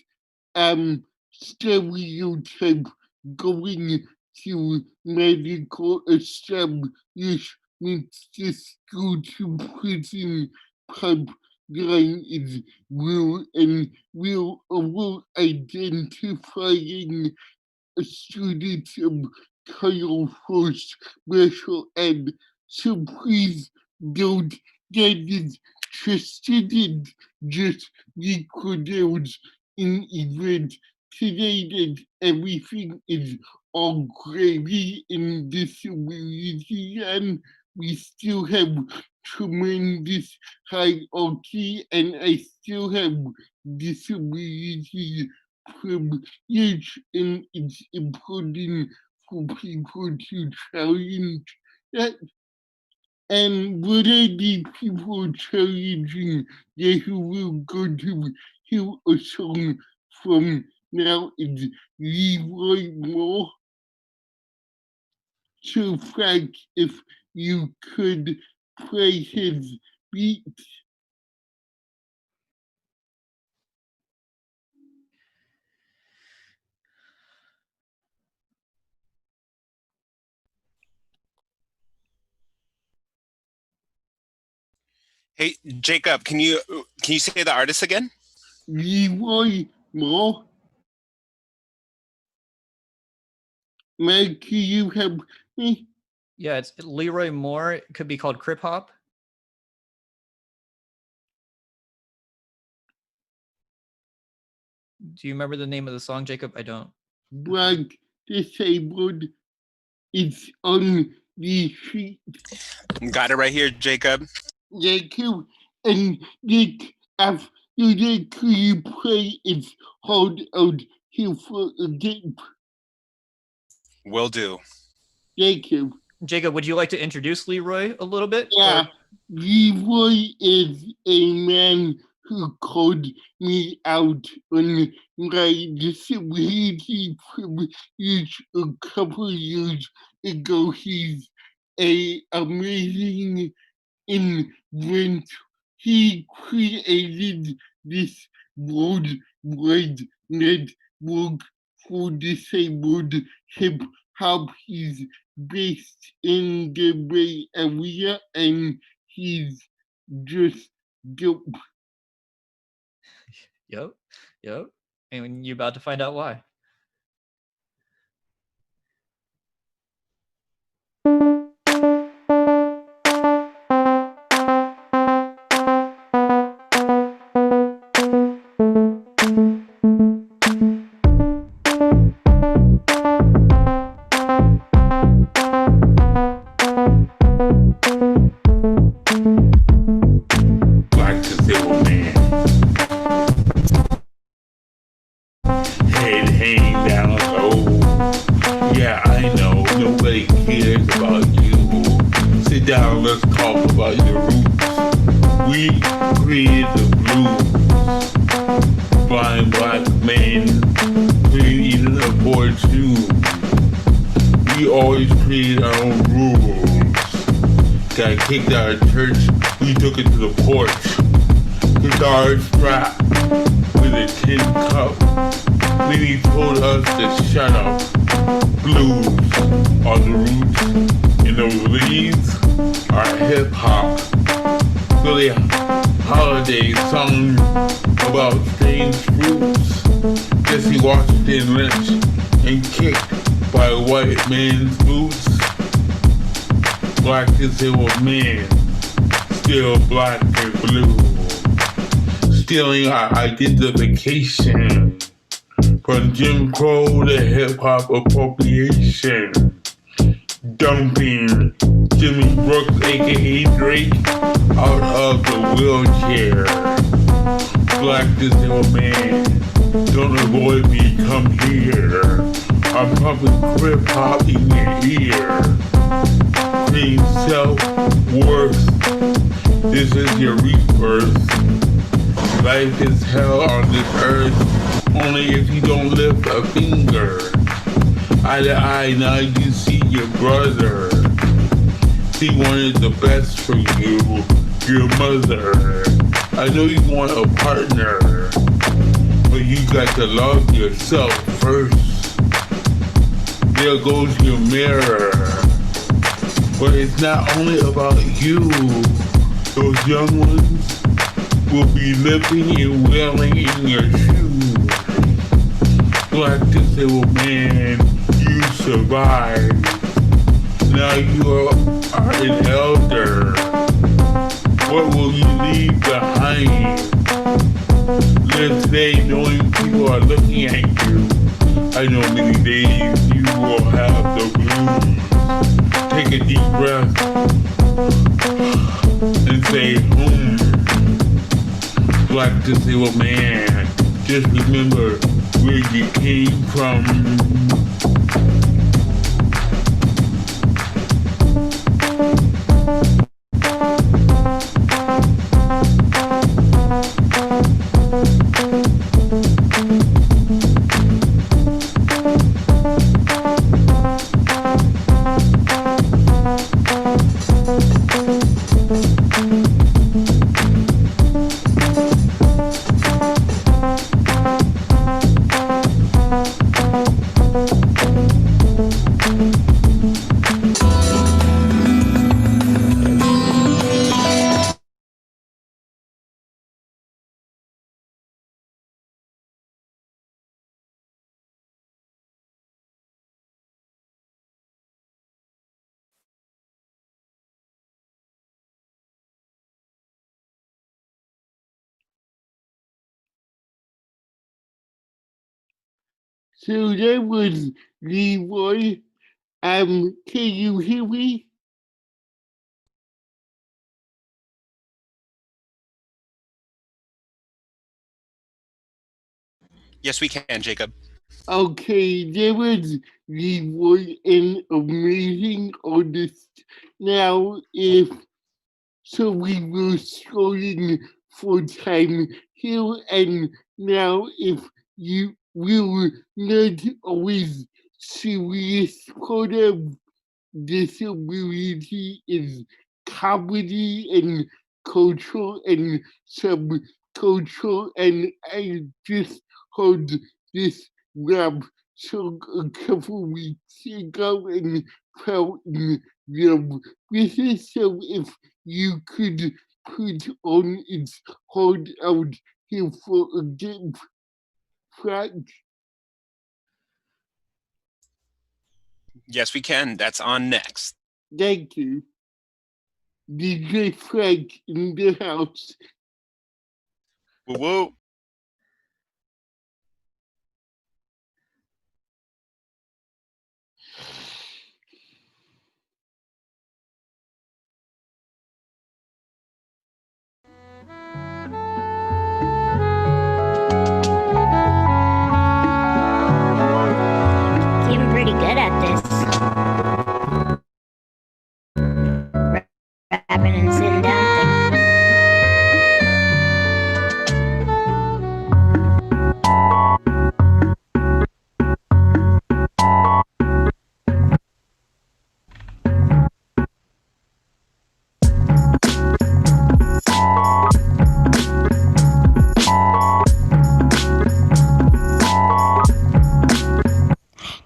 stereotype going to medical establishments, to school to prison pipeline is real, and we're all identifying students of color for special ed. So please don't get it twisted and just because in event today that everything is all gravy in disability, and we still have tremendous hierarchy, and I still have disability privilege, and it's important for people to challenge that. And what are the people challenging that who will go to hear a song from now is Leroy Moore? So Frank, if you could play his beat. Hey, Jacob, can you say the artist again? Leroy Moore. Mike, can you help me? Yeah, it's Leroy Moore. It could be called Crip Hop. Do you remember the name of the song, Jacob? I don't. Black disabled. It's on defeat. Got it right here, Jacob. Thank you. And Nick, after that, could you play It's Hard Out Here for a Game? Will do. Thank you. Jacob, would you like to introduce Leroy a little bit? Yeah, Leroy is a man who called me out on my disability privilege a couple of years ago. He's an amazing inventor. He created this worldwide network for disabled hip hop. He's based in the Bay Area and he's just dope. Yep. Yep. And you're about to find out why. Black disabled man. Head hanging down low. Yeah, I know, nobody cares about you. Sit down, let's talk about your roots. We created the blues. Blind black men couldn't even afford shoes. We always created our own rules. Got kicked out of church, we took it to the porch. Guitar strapped with a tin cup. Then he told us to shut up. Blues are the roots, and those leaves are hip hop. So the holiday song about strange fruits. Jesse Washington lynched and kicked by a white man's boots. Black disabled men, still black and blue, stealing our identification from Jim Crow to hip hop appropriation, dumping Jimmy Brooks, aka Drake, out of the wheelchair. Black disabled man, don't avoid me, come here. I'm pumping crip hop in your ear. Cream self-worth, this is your rebirth. Life is hell on this earth, only if you don't lift a finger. Eye to eye, now you see your brother. She wanted the best for you, your mother. I know you want a partner, but you got to love yourself first. There goes your mirror. But it's not only about you. Those young ones will be living and wailing in your shoes. Black disabled man, you survived. Now you are an elder. What will you leave behind? Live today knowing people are looking at you. I know many days you will have the blues. Take a deep breath and say, Black disabled man, just remember where you came from. So that was Leroy. Can you hear me? Yes, we can, Jacob. Okay, there was an amazing artist. Now, if so, we were scrolling for time here, and now if you will not always serious part of disability is comedy and cultural and subcultural, and I just heard this rap song a couple weeks ago and fell in love with it. So if you could put on its heart out here for a game track. Yes, we can. That's on next. Thank you. DJ Frank in the house. Woo woo. Getting pretty good at this. Rapping and sitting down thing.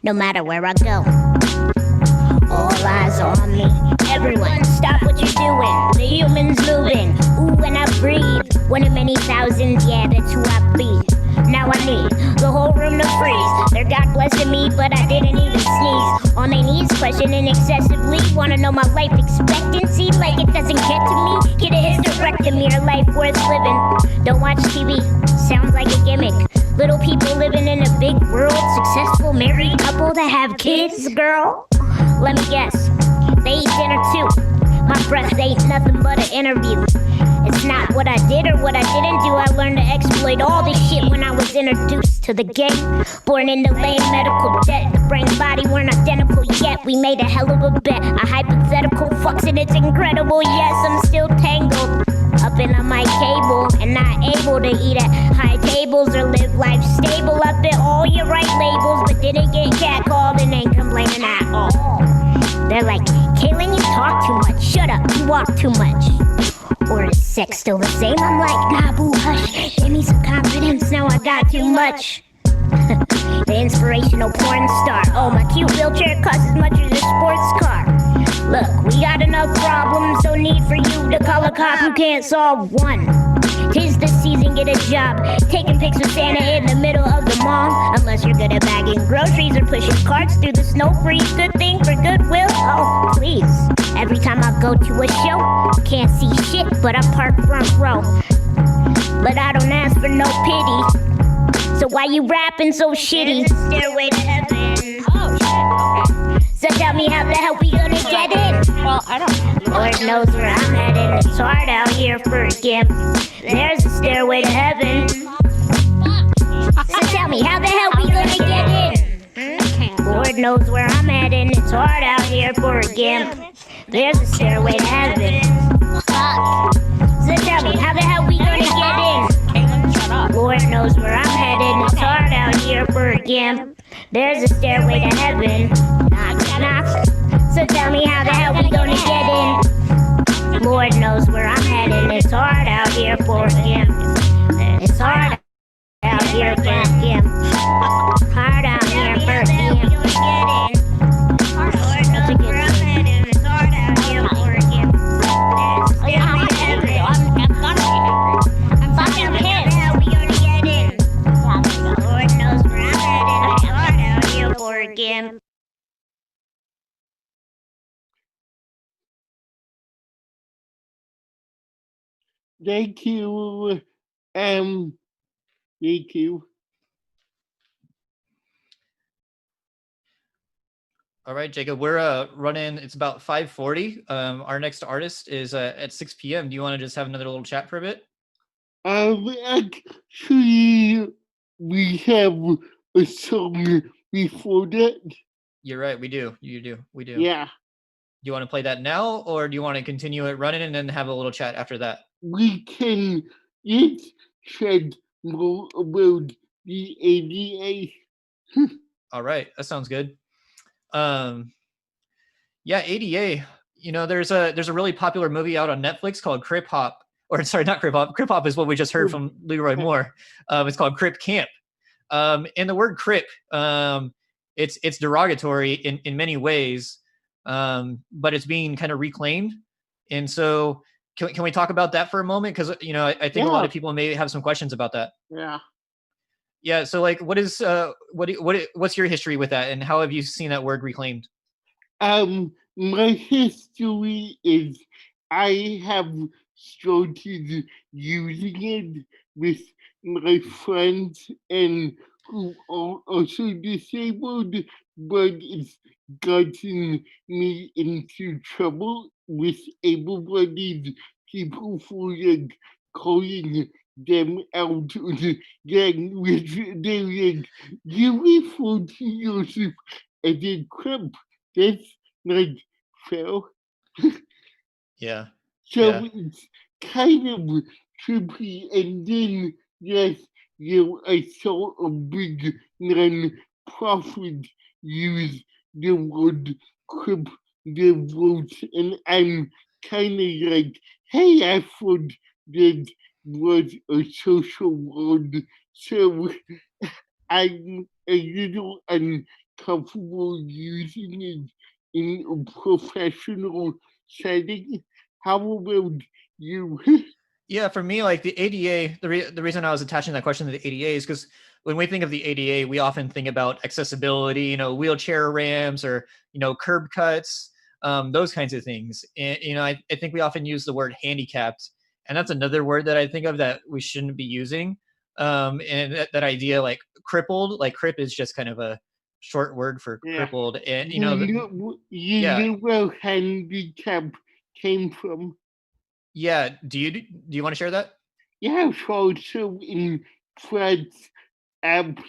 No matter where I go, all eyes on me. Everyone, stop what you're doing. The humans moving. Ooh, when I breathe, one of many thousands, yeah, that's who I be. Now I need the whole room to freeze. They're God blessing me, but I didn't even sneeze. On my knees, questioning excessively. Wanna know my life expectancy, like it doesn't get to me. Get a hysterectomy, a life worth living. Don't watch TV, sounds like a gimmick. Little people living in a big world, successful married couple that have kids, girl. Let me guess, they eat dinner too. My breath ain't nothing but an interview. It's not what I did or what I didn't do. I learned to exploit all this shit when I was introduced to the game. Born into lame medical debt. The brain and body weren't identical yet. We made a hell of a bet. A hypothetical fucks and it's incredible. Yes, I'm still tangled up in my cable and not able to eat at high tables or live life stable. I bit all your right labels, but didn't get catcalled and ain't complaining at all. They're like, Kaylin, you talk too much. Shut up, you walk too much. Or is sex still the same? I'm like, nah, boo, hush. Give me some confidence, now I got too much. The inspirational porn star. Oh, my cute wheelchair costs as much as a sports car. Look, we got enough problems, no need for you to call a cop who can't solve one. 'Tis the season, get a job. Taking pics with Santa in the middle of the mall. Unless you're good at bagging groceries or pushing carts through the snow freeze. Good thing for goodwill, oh please. Every time I go to a show, can't see shit, but I park front row. But I don't ask for no pity. So why you rapping so shitty? Stairway to heaven. Oh shit, okay. So tell me how the hell we gonna get in? Well, I don't know. Lord knows where I'm headed. It's hard out here for a gimp. There's a stairway to heaven. So tell me how the hell we gonna get in? Lord knows where I'm headed. It's hard out here for a gimp. There's a stairway to heaven. So tell me how the hell we gonna get in? Lord knows where I'm headed. It's hard out here for a gimp. There's a stairway to heaven. Knock, knock. So tell me how the hell we gonna get in? Lord knows where I'm headed. It's hard out here for a gimp. It's hard out here for a gimp. Hard out here for a gimp. Lord knows where I'm headed. It's hard out here for a gimp. I'm angry. I'm gonna be angry. I'm fucking pissed. How we gonna get in? Lord knows where I'm headed. It's hard out here for a gimp. Thank you. Thank you. All right, Jacob, we're running, it's about 5:40. Our next artist is at 6 p.m. Do you want to just have another little chat for a bit? Actually, we have a song before that. You're right. We do. You do. We do. Yeah, Do you want to play that now, or do you want to continue it running and then have a little chat after that? we can yet shed more about the ADA. All right, that sounds good. Yeah, ADA. You know, there's a really popular movie out on Netflix called Crip Hop, or sorry, not Crip Hop. Crip Hop is what we just heard from Leroy Moore. It's called Crip Camp. And the word Crip, it's derogatory in many ways, but it's being kind of reclaimed. And so, can we talk about that for a moment? Because you know, I think a lot of people may have some questions about that. Yeah. Yeah. So, like, what's your history with that, and how have you seen that word reclaimed? My history is I have started using it with my friends and who are also disabled, but it's gotten me into trouble with able-bodied people for like calling them out on the gang, which they're like, you refer to yourself as a crip. That's not fair. Yeah. So Yeah. it's kind of trippy. And then, yes, I saw a big non-profit use the word crip the vote, and I'm kind of like, hey, I thought that was a social word. So I'm a little uncomfortable using it in a professional setting. How about you? Yeah, for me, like the ADA, the reason I was attaching that question to the ADA is because when we think of the ADA, we often think about accessibility, you know, wheelchair ramps or, you know, curb cuts, those kinds of things. And, you know, I think we often use the word handicapped, and that's another word that I think of that we shouldn't be using. And that idea, like crippled, like crip is just kind of a short word for crippled. And, you know, you know where handicap came from? Yeah. Do you want to share that? Yeah, so in France,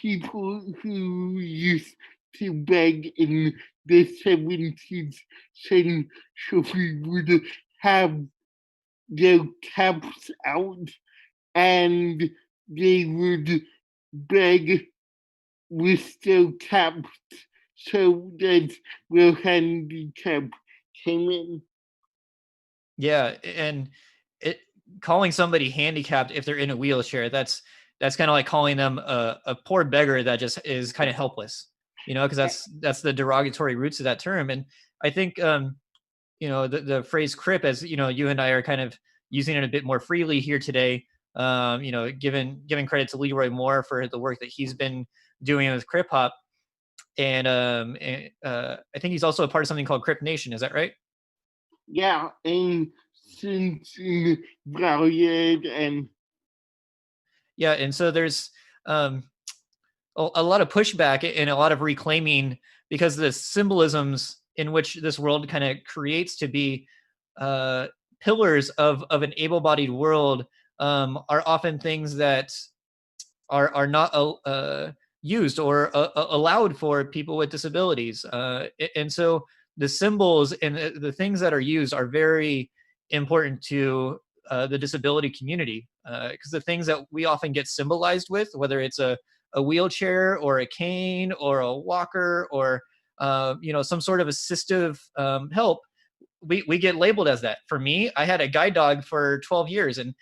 people who used to beg in the 70s century would have their caps out and they would beg with their caps. So that's where handicap came in. Yeah, and calling somebody handicapped if they're in a wheelchair, that's kind of like calling them a poor beggar that just is kind of helpless, you know, because that's the derogatory roots of that term. And I think you know, the phrase crip, as you know, you and I are kind of using it a bit more freely here today. You know, giving credit to Leroy Moore for the work that he's been doing with Crip Hop, and I think he's also a part of something called Crip Nation. Is that right? Yeah, and since Brilliant and yeah, and so there's a lot of pushback and a lot of reclaiming because the symbolisms in which this world kind of creates to be pillars of an able-bodied world are often things that are not used or allowed for people with disabilities, and so the symbols and the things that are used are very important to the disability community, because the things that we often get symbolized with, whether it's a wheelchair or a cane or a walker or you know, some sort of assistive help, we get labeled as that. For me, I had a guide dog for 12 years, and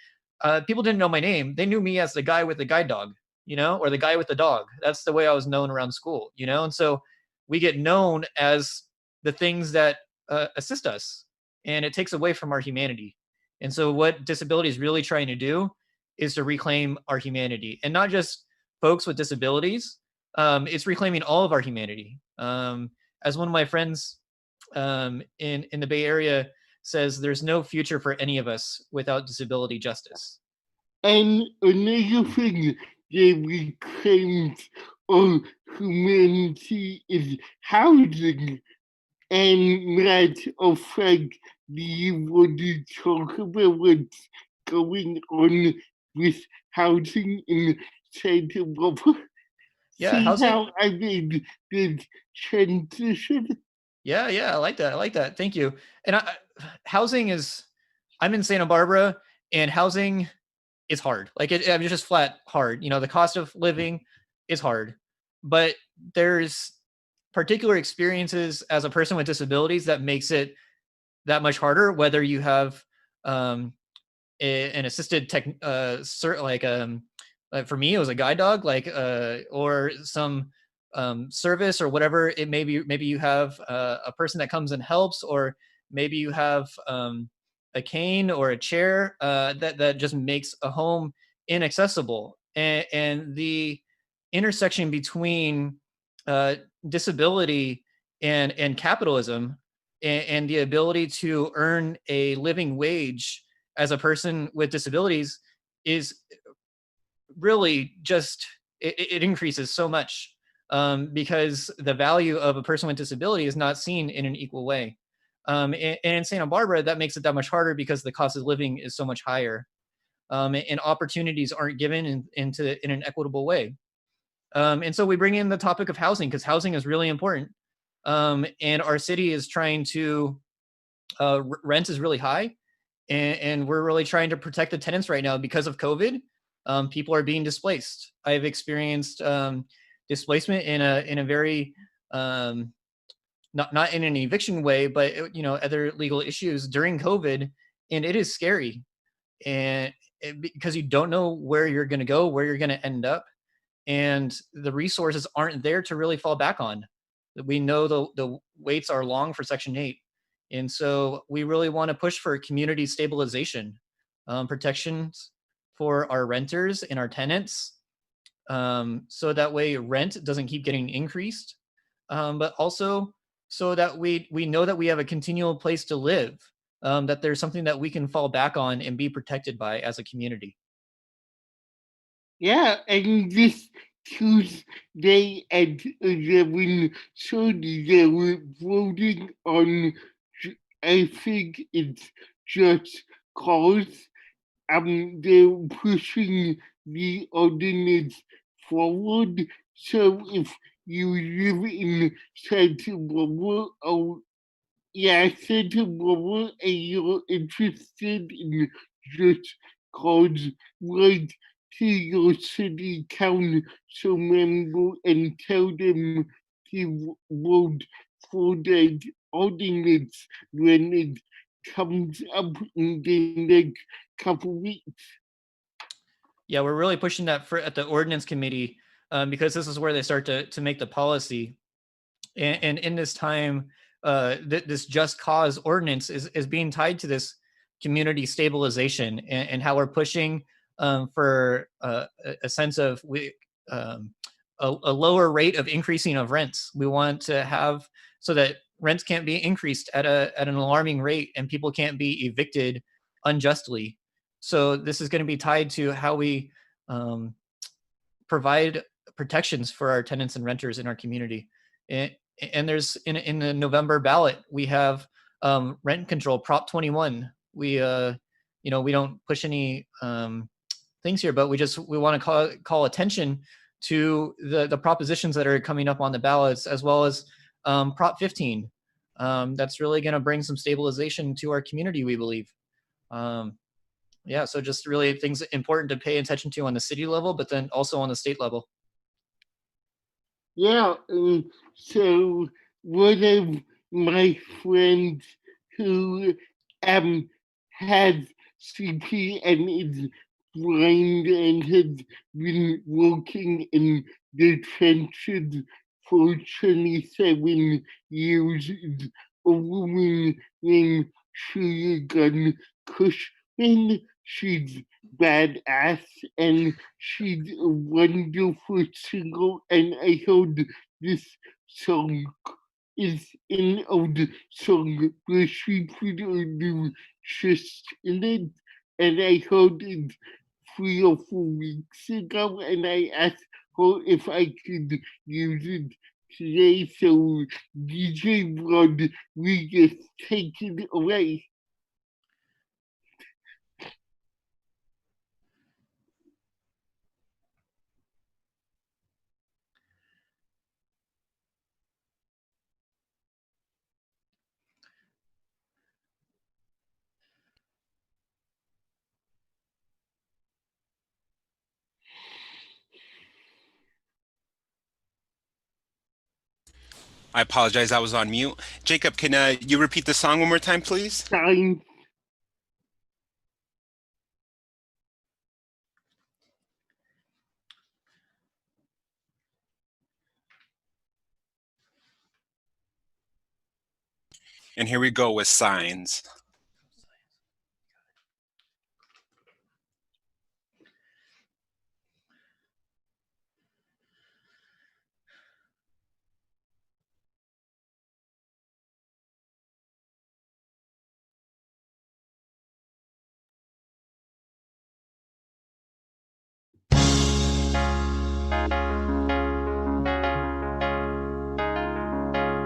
people didn't know my name. They knew me as the guy with the guide dog, you know, or the guy with the dog. That's the way I was known around school, you know. And so we get known as the things that assist us, and it takes away from our humanity. And so what disability is really trying to do is to reclaim our humanity, and not just folks with disabilities. It's reclaiming all of our humanity. As one of my friends in the Bay Area says, there's no future for any of us without disability justice. And another thing that reclaims our humanity is housing. And matter of fact, do you want to talk about what's going on with housing in say to Bubba, Yeah, see housing. how I made the transition? Yeah, I like that. Thank you. And housing is, I'm in Santa Barbara, and housing is hard. Like I mean, just flat hard. You know, the cost of living is hard, but there's particular experiences as a person with disabilities that makes it that much harder. Whether you have an assisted tech, like for me, it was a guide dog, or some service or whatever it may be. Maybe you have a person that comes and helps, or maybe you have a cane or a chair that just makes a home inaccessible. And the intersection between disability and capitalism, and the ability to earn a living wage as a person with disabilities is really just, it increases so much, because the value of a person with disability is not seen in an equal way. And in Santa Barbara, that makes it that much harder because the cost of living is so much higher, and opportunities aren't given in an equitable way. And so we bring in the topic of housing, because housing is really important. And our city is trying to, rent is really high, and we're really trying to protect the tenants right now because of COVID. People are being displaced. I've experienced displacement in a very, not in an eviction way, but other legal issues during COVID, and it is scary, and because you don't know where you're going to go, where you're going to end up, and the resources aren't there to really fall back on. We know the waits are long for Section 8. And so we really want to push for community stabilization, protections for our renters and our tenants, so that way rent doesn't keep getting increased, but also so that we know that we have a continual place to live, that there's something that we can fall back on and be protected by as a community. Yeah, and this Tuesday at 11:30, they were voting on, I think it's just cause. They're pushing the ordinance forward. So if you live in Santa Barbara, Santa Barbara, and you're interested in just cause, write to your city council member and tell them to vote for that ordinance when it comes up in the next couple weeks. Yeah, we're really pushing that at the ordinance committee, because this is where they start to make the policy. And in this time, this just cause ordinance is being tied to this community stabilization, and how we're pushing for a sense of a lower rate of increasing of rents. We want to have so that rents can't be increased at an alarming rate, and people can't be evicted unjustly. So this is going to be tied to how we provide protections for our tenants and renters in our community. And there's in the November ballot, we have rent control, Prop 21. We we don't push any things here, but we want to call attention to the propositions that are coming up on the ballots, as well as Prop 15. That's really going to bring some stabilization to our community, we believe. Yeah, so just really things important to pay attention to on the city level, but then also on the state level. Yeah, so one of my friends who has CP and is blind and has been working in the trenches for 27 years is a woman named Shurigan Cushman. She's badass and she's a wonderful singer, and I heard this song is an old song, but she put a new twist in it, and I heard it 3 or 4 weeks ago, and I asked her if I could use it today. So DJ Blood, we just take it away. I apologize, I was on mute. Jacob, can you repeat the song one more time, please? Signs. And here we go with signs.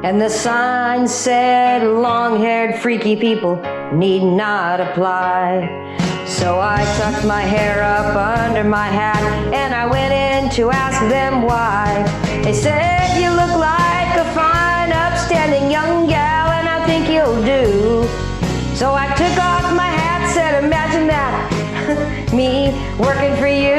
And the sign said, long-haired freaky people need not apply. So I tucked my hair up under my hat and I went in to ask them why. They said, you look like a fine, upstanding young gal, and I think you'll do. So I took off my hat, said, imagine that, me working for you.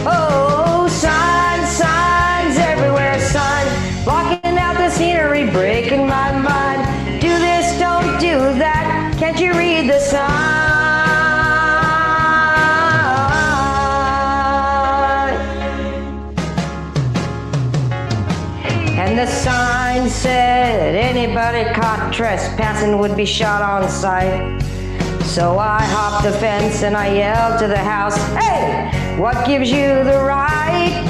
Oh, signs, signs everywhere, signs, blocking out the scenery, breaking my mind. Do this, don't do that, can't you read the sign? And the sign said anybody caught trespassing would be shot on sight. So I hopped the fence and I yelled to the house, hey, what gives you the right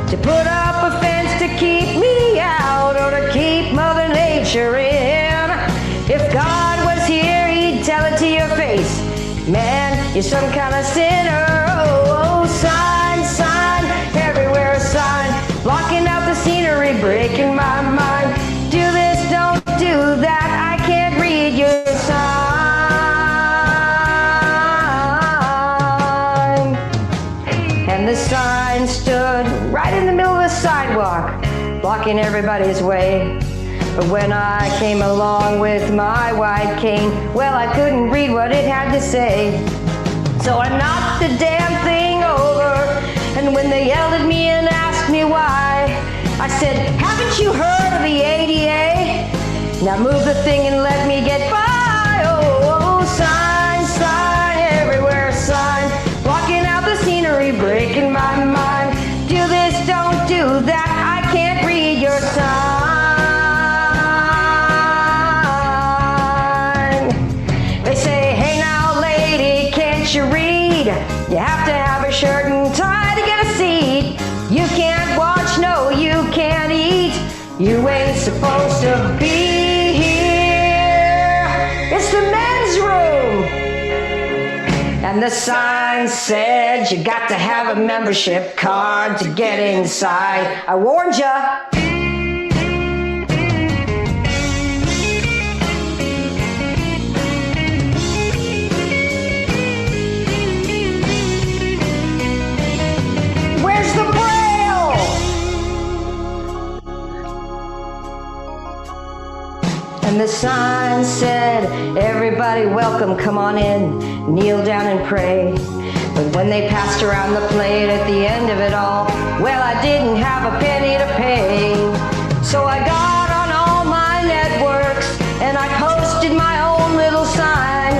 to put up a fence to keep me out or to keep Mother Nature in? If God was here, he'd tell it to your face, man, you're some kind of sinner. Oh, sign, sign, everywhere a sign, blocking out the scenery, breaking my mind. Do this, don't do that, I can't read your sign. And the sign stood right in the middle of the sidewalk, blocking everybody's way. But when I came along with my white cane, well, I couldn't read what it had to say. So I knocked the damn thing over, and when they yelled at me and asked me why, I said, haven't you heard of the ADA? Now move the thing and let me get by. Oh, sign, sign, everywhere sign, blocking out the scenery, breaking my mind. Do this, don't do that, I can't read your sign. They say, hey now lady, can't you read? You have to have a shirt and tie to get a seat. You can't watch, no, you can't eat. You ain't supposed to be here. It's the men's room. And the sign said you got to have a membership card to get inside. I warned ya. Where's the braille? And the sign said, everybody welcome, come on in, kneel down and pray. But when they passed around the plate at the end of it all, well, I didn't have a penny to pay. So I got on all my networks and I posted my own little sign.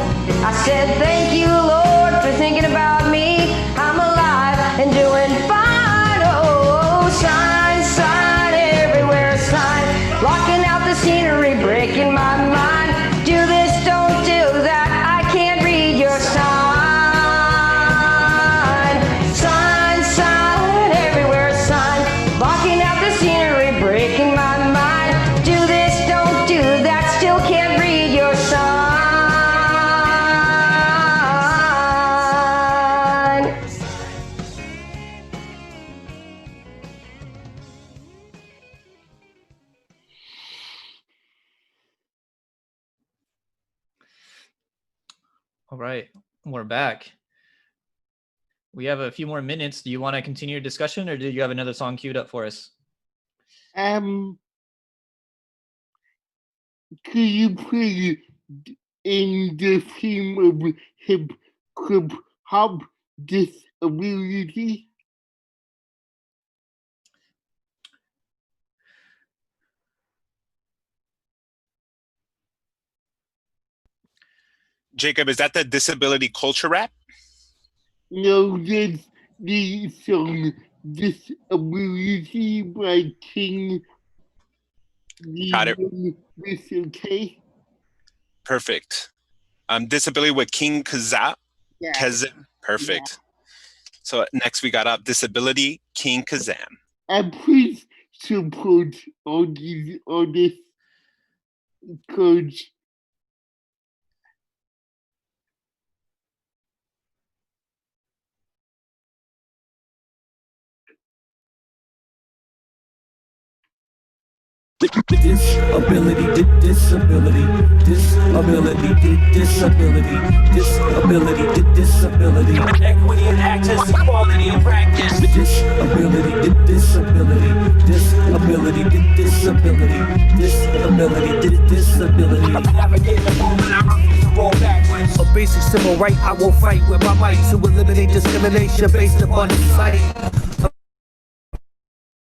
I said, thank you, Lord, for thinking about me. I'm alive and doing fine. Oh, sign, sign, everywhere sign, blocking out the scenery, breaking my mind. Do this, don't do that, I can't read your sign. Sign, sign, everywhere sign, blocking out the scenery, breaking my mind. Do this, don't do that, still can't read your sign. All right, we're back. We have a few more minutes. Do you want to continue your discussion, or did you have another song queued up for us? Could you play in the theme of hip hop disability? Jacob, is that the disability culture rap? No, that's the song Disability by King. Got it. Okay? Perfect. Disability with King Kazaa. Yeah. Perfect. So next we got up Disability King Kazam. And please support all these artists because disability, disability, disability, equity and access, equality and practice, disability, disability, navigate the moment, I refuse to roll backwards. A basic civil right, I will fight with my might to eliminate discrimination based upon society.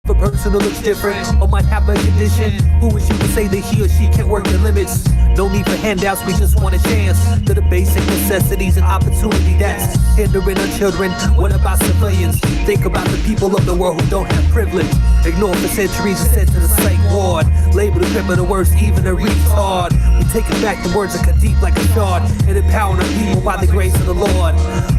If a person who looks different or might have a condition, who is you to say that he or she can't work their limits? No need for handouts, we just want a chance to the basic necessities and opportunity that's hindering our children. What about civilians? Think about the people of the world who don't have privilege. Ignored for centuries and sent to the psych ward. Labeled a criminal, worse, even a retard. We taking back the words that cut deep like a shard and empowering our people by the grace of the Lord.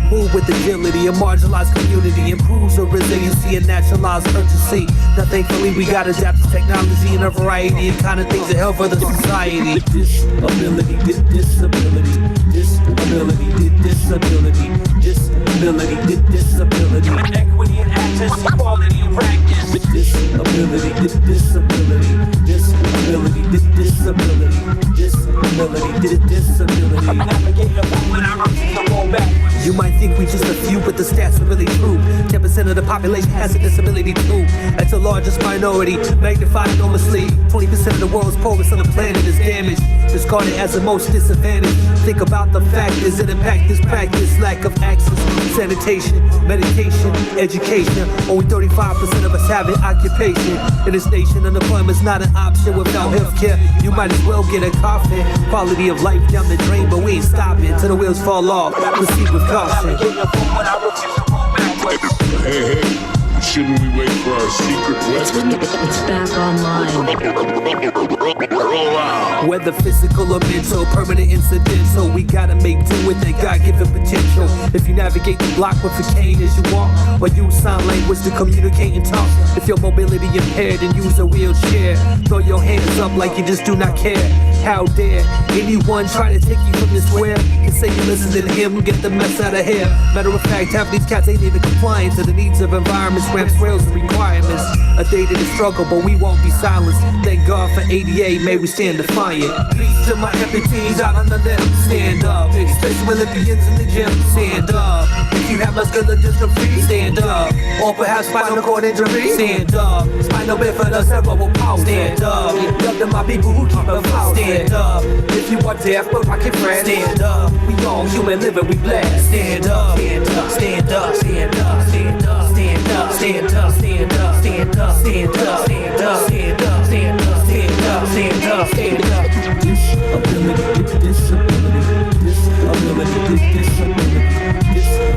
Move with agility, a marginalized community improves our resiliency and naturalized urgency. Now thankfully we got adapted to technology and a variety of kind of things that help for the society. Disability, disability, disability, disability, disability, disability, equity and access, equality and practice. Disability, disability, disability, disability, disability, disability. I'm navigating the moment, I refuse to roll backwards. You might think we just a few, but the stats are really true. 10% of the population has a disability too. That's the largest minority, magnified enormously. 20% of the world's poorest on the planet is damaged, discarded as the most disadvantaged. Think about the factors that impact this practice: lack of access, sanitation, medication, education. Only 35% of us have an occupation. In this nation, unemployment's not an option without healthcare. You might as well get a coffin. Quality of life down the drain, but we ain't stopping till the wheels fall off. Proceed with caution. Hey, shouldn't we wait for our secret weapon? It's back online. Roll out. Whether physical or mental, permanent incidental, we gotta make do with that God-given potential. If you navigate the block with a cane as you walk, or use sign language to communicate and talk. If your mobility impaired and use a wheelchair, throw your hands up like you just do not care. How dare anyone try to take you from this square and say you listen to him, get the mess out of here. Matter of fact, half these cats ain't even compliant to the needs of environments, ramps, rails, and requirements. A day to the struggle, but we won't be silenced. Thank God for ADA, may we stand defiant. Peace to my amputees out on the left, stand up. Special Olympians in the gym, stand up. If you have muscular dystrophy, stand up. Or perhaps spinal cord injury, stand up. Spinal bifida cerebral palsy, stand up. Love to my people who keep us out, stand up. If you are deaf but rockin' friends, stand up. We all human living, we blessed. Stand up, stand up, stand up, stand up, stand up, stand up, stand up, stand up, stand up, stand up, stand up, stand up, stand up, stand up, stand up, stand up. Disability, disability, disability,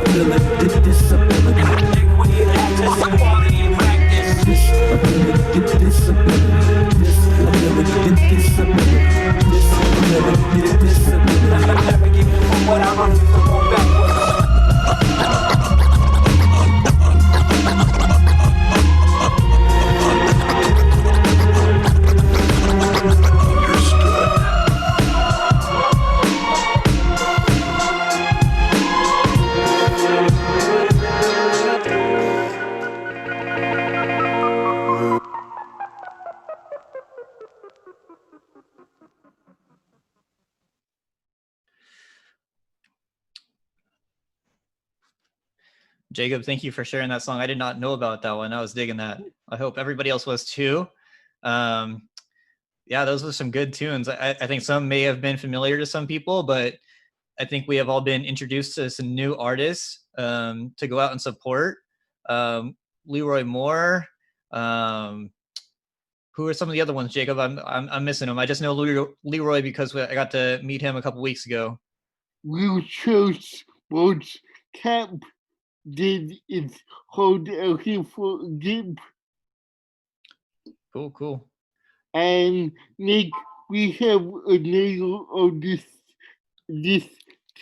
disability, disability, equity and access, equality and practice. Disability, disability, disability, disability, disability. I'm never giving what I refuse to go backwards. Jacob, thank you for sharing that song. I did not know about that one. I was digging that. I hope everybody else was too. Yeah, those were some good tunes. I think some may have been familiar to some people, but I think we have all been introduced to some new artists to go out and support. Leroy Moore. Who are some of the other ones, Jacob? I'm missing them. I just know Leroy because I got to meet him a couple weeks ago. wheelchair sports cap did is hold a hip dip. Cool. And Nick, we have a name of this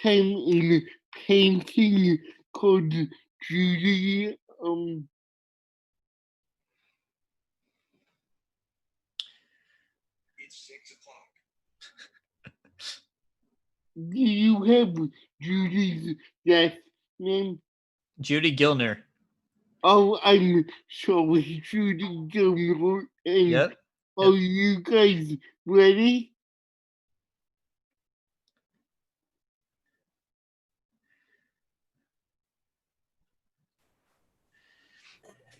time in painting called Judy. It's 6 o'clock. Do you have Judy's last name? Judy Gilner. Oh, I'm sorry, Judy Gilmore. And Yep. are you guys ready?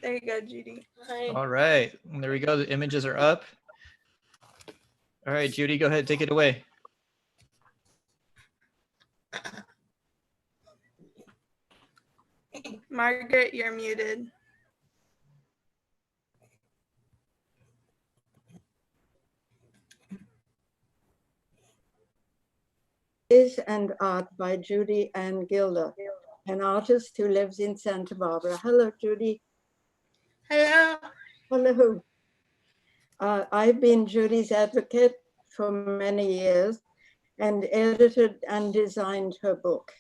There you go, Judy. Hi. All right. There we go. The images are up. All right, Judy, go ahead. Take it away. Margaret, you're muted. And Art by Judy Ann Gilder, an artist who lives in Santa Barbara. Hello, Judy. Hello. Hello. I've been Judy's advocate for many years and edited and designed her book.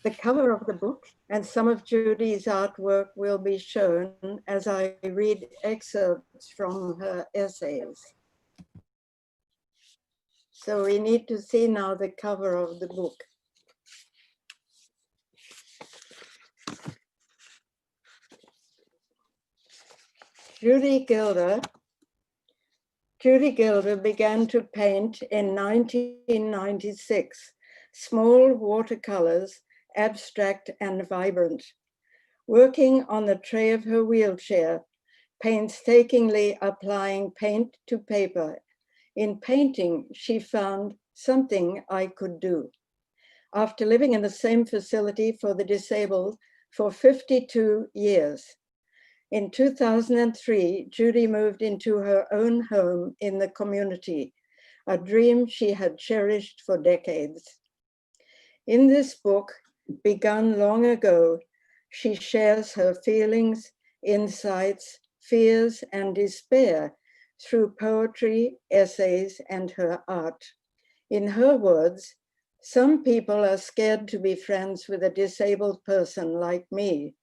The cover of the book and some of Judy's artwork will be shown as I read excerpts from her essays. So we need to see now the cover of the book. Judy Gilder began to paint in 1996, small watercolors, abstract and vibrant. Working on the tray of her wheelchair, painstakingly applying paint to paper. In painting, she found something I could do. After living in the same facility for the disabled for 52 years, in 2003, Judy moved into her own home in the community, a dream she had cherished for decades. In this book, begun long ago, she shares her feelings, insights, fears, and despair through poetry, essays, and her art. In her words, some people are scared to be friends with a disabled person like me.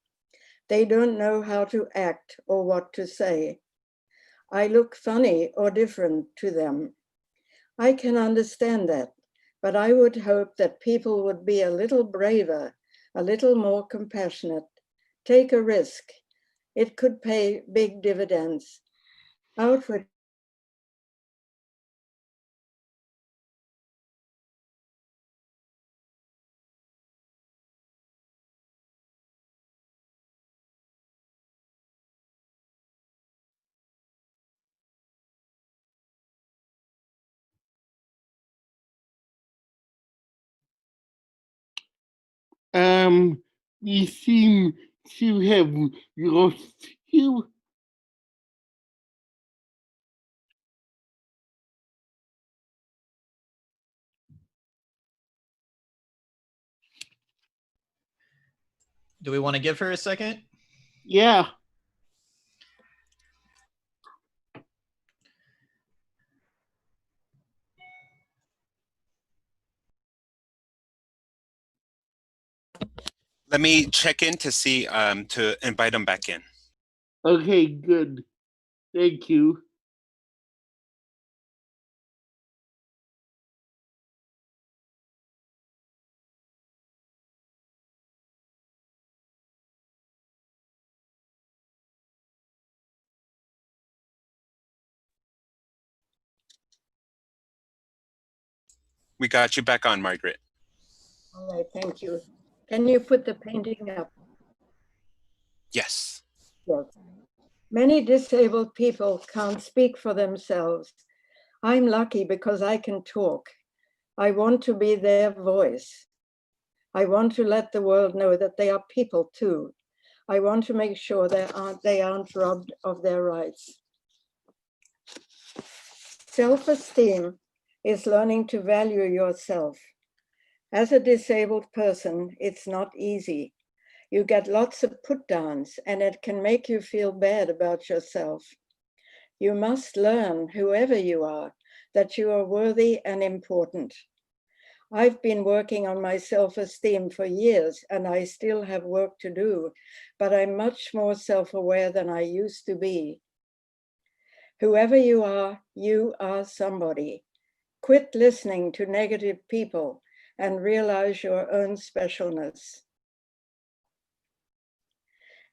They don't know how to act or what to say. I look funny or different to them. I can understand that, but I would hope that people would be a little braver, a little more compassionate, take a risk. It could pay big dividends. Outward we seem to have lost you. Do we want to give her a second? Yeah. Let me check in to see, to invite them back in. Okay, good. Thank you. We got you back on, Margaret. All right, thank you. Can you put the painting up? Yes. Yes. Many disabled people can't speak for themselves. I'm lucky because I can talk. I want to be their voice. I want to let the world know that they are people too. I want to make sure they aren't robbed of their rights. Self-esteem is learning to value yourself. As a disabled person, it's not easy. You get lots of put downs and it can make you feel bad about yourself. You must learn, whoever you are, that you are worthy and important. I've been working on my self-esteem for years and I still have work to do, but I'm much more self-aware than I used to be. Whoever you are somebody. Quit listening to negative people and realize your own specialness.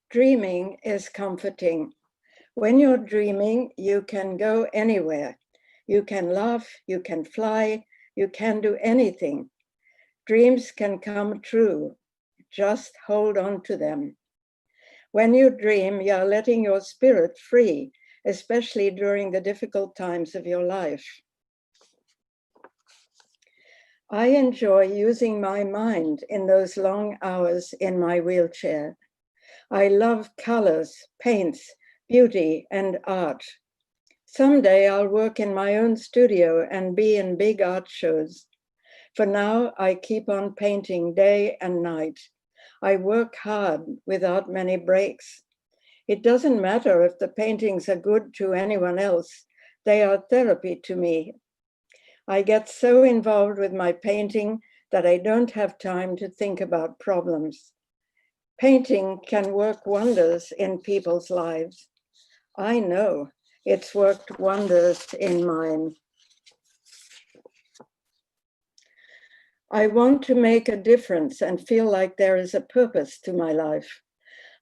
Dreaming is comforting. When you're dreaming, you can go anywhere. You can laugh, you can fly, you can do anything. Dreams can come true. Just hold on to them. When you dream, you are letting your spirit free, especially during the difficult times of your life. I enjoy using my mind in those long hours in my wheelchair. I love colors, paints, beauty, and art. Someday I'll work in my own studio and be in big art shows. For now, I keep on painting day and night. I work hard without many breaks. It doesn't matter if the paintings are good to anyone else. They are therapy to me. I get so involved with my painting that I don't have time to think about problems. Painting can work wonders in people's lives. I know it's worked wonders in mine. I want to make a difference and feel like there is a purpose to my life.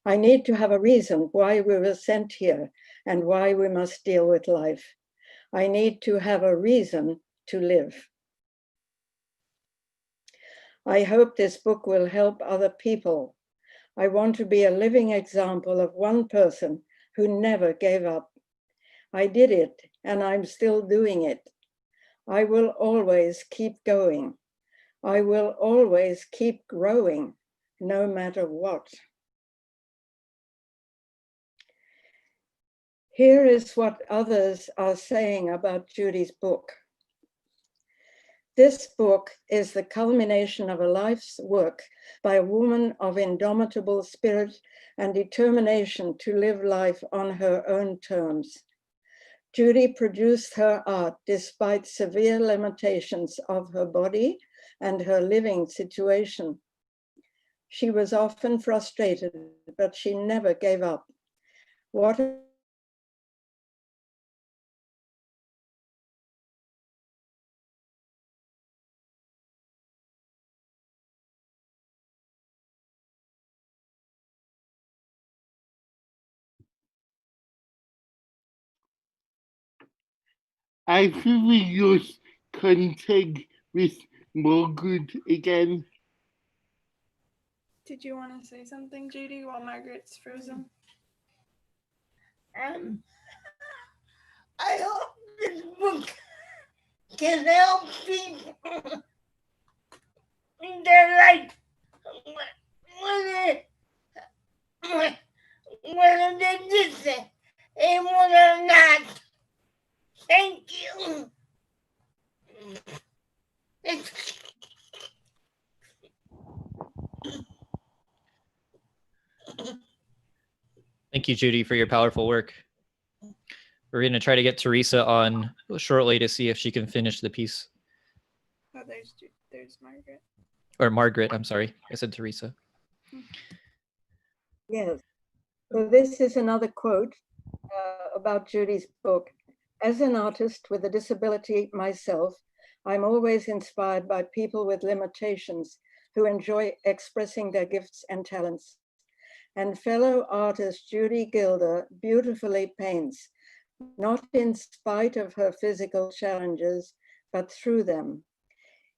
I need to have a reason why we were sent here and why we must deal with life. I need to have a reason to live. I hope this book will help other people. I want to be a living example of one person who never gave up. I did it and I'm still doing it. I will always keep going. I will always keep growing, no matter what. Here is what others are saying about Judy's book. This book is the culmination of a life's work by a woman of indomitable spirit and determination to live life on her own terms. Judy produced her art despite severe limitations of her body and her living situation. She was often frustrated, but she never gave up. What I think we just contact with Margaret again. Did you want to say something, Judy, while Margaret's frozen? I hope this book can help people in their life, whether they're disabled or not. Thank you. Thank you, Judy, for your powerful work. We're going to try to get Teresa on shortly to see if she can finish the piece. Oh, there's Margaret. Or Margaret, I'm sorry. I said Teresa. Yes. So this is another quote about Judy's book. As an artist with a disability myself, I'm always inspired by people with limitations who enjoy expressing their gifts and talents. And fellow artist Judy Gilder beautifully paints, not in spite of her physical challenges, but through them.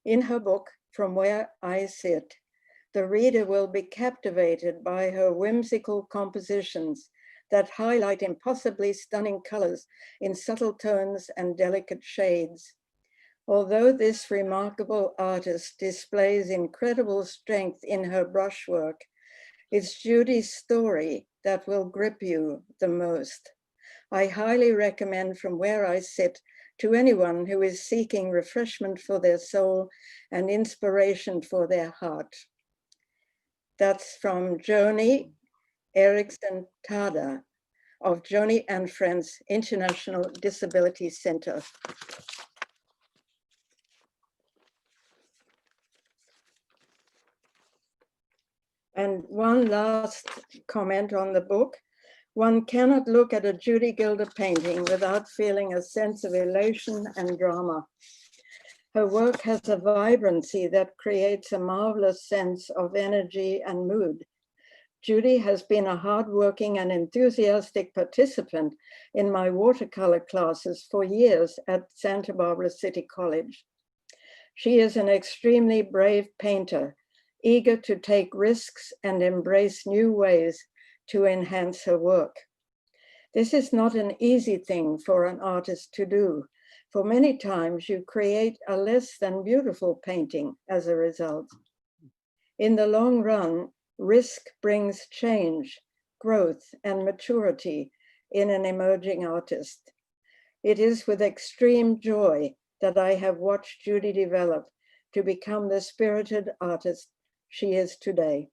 In her book, From Where I Sit, the reader will be captivated by her whimsical compositions that highlight impossibly stunning colors in subtle tones and delicate shades. Although this remarkable artist displays incredible strength in her brushwork, it's Judy's story that will grip you the most. I highly recommend From Where I Sit to anyone who is seeking refreshment for their soul and inspiration for their heart. That's from Joni Erickson Tada of Joni and Friends International Disability Center. And one last comment on the book. One cannot look at a Judy Gilder painting without feeling a sense of elation and drama. Her work has a vibrancy that creates a marvelous sense of energy and mood. Judy has been a hardworking and enthusiastic participant in my watercolor classes for years at Santa Barbara City College. She is an extremely brave painter, eager to take risks and embrace new ways to enhance her work. This is not an easy thing for an artist to do, for many times you create a less than beautiful painting as a result. In the long run, risk brings change, growth, and maturity in an emerging artist. It is with extreme joy that I have watched Judy develop to become the spirited artist she is today.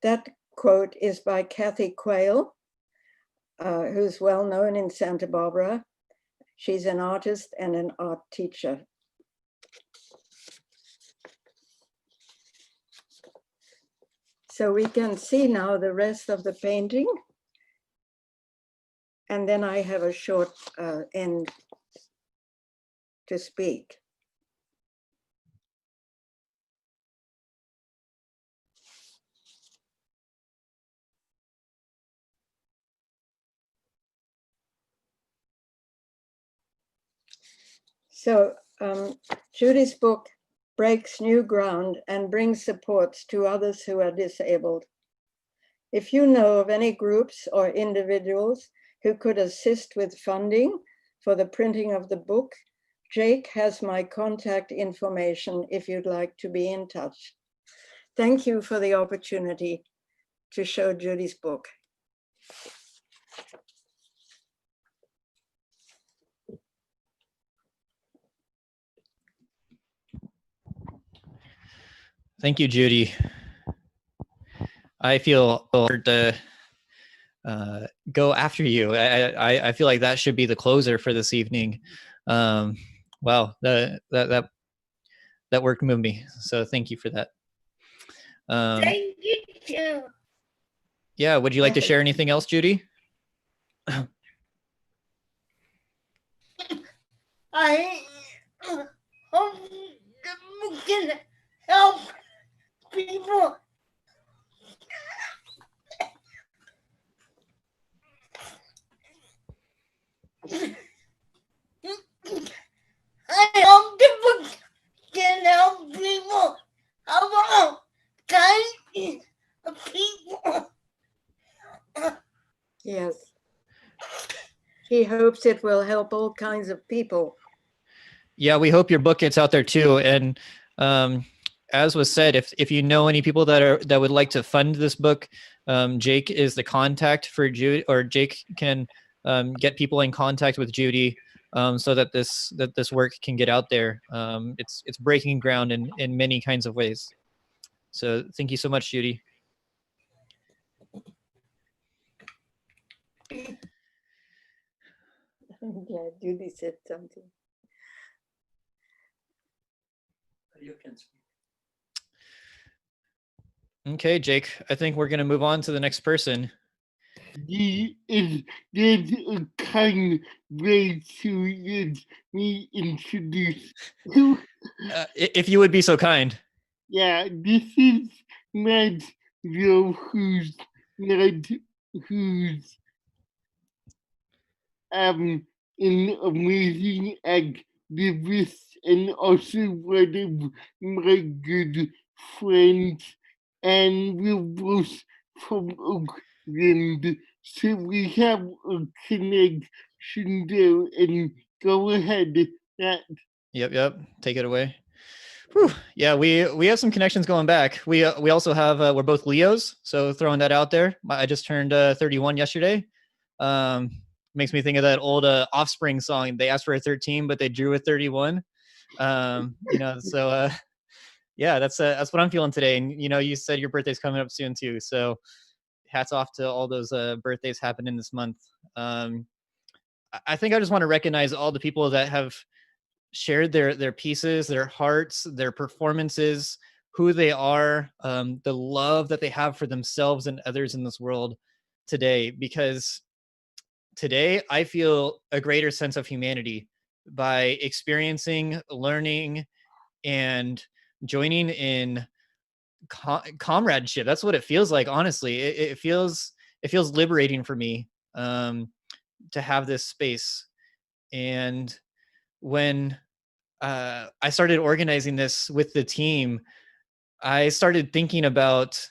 That quote is by Kathy Quayle, who's well known in Santa Barbara. She's an artist and an art teacher. So we can see now the rest of the painting. And then I have a short end to speak. So Judy's book breaks new ground and brings supports to others who are disabled. If you know of any groups or individuals who could assist with funding for the printing of the book, Jake has my contact information if you'd like to be in touch. Thank you for the opportunity to show Judy's book. Thank you, Judy. I feel honored to go after you. I feel like that should be the closer for this evening. Wow, that work moved me. So thank you for that. Thank you too. Yeah, would you like to share anything else, Judy? I hope we can help people. I hope the book can help people of all kinds of people. Yes. He hopes it will help all kinds of people. Yeah, we hope your book gets out there too. And as was said, if you know any people that would like to fund this book, Jake is the contact for Judy, or Jake can get people in contact with Judy so that this work can get out there. It's breaking ground in many kinds of ways. So thank you so much, Judy. Yeah, Judy said something. You can speak. Okay, Jake, I think we're going to move on to the next person. There's a kind way to let me introduce you. If you would be so kind. Yeah, this is Matt Joe, who's an amazing activist and also one of my good friends, and we're both from Oakland, so we have a connection there. And go ahead, Matt. Yep. Take it away. Whew. Yeah, we have some connections going back. We also have we're both Leos, so throwing that out there. I just turned 31 yesterday. makes me think of that old Offspring song. They asked for a 13, but they drew a 31. So yeah, that's what I'm feeling today. And you said your birthday's coming up soon too, so hats off to all those birthdays happening this month. I think I just want to recognize all the people that have shared their pieces, their hearts, their performances, who they are, the love that they have for themselves and others in this world today. Because today I feel a greater sense of humanity by experiencing, learning, and joining in comradeship. That's what it feels like. Honestly, it feels liberating for me to have this space. And when I started organizing this with the team, I started thinking about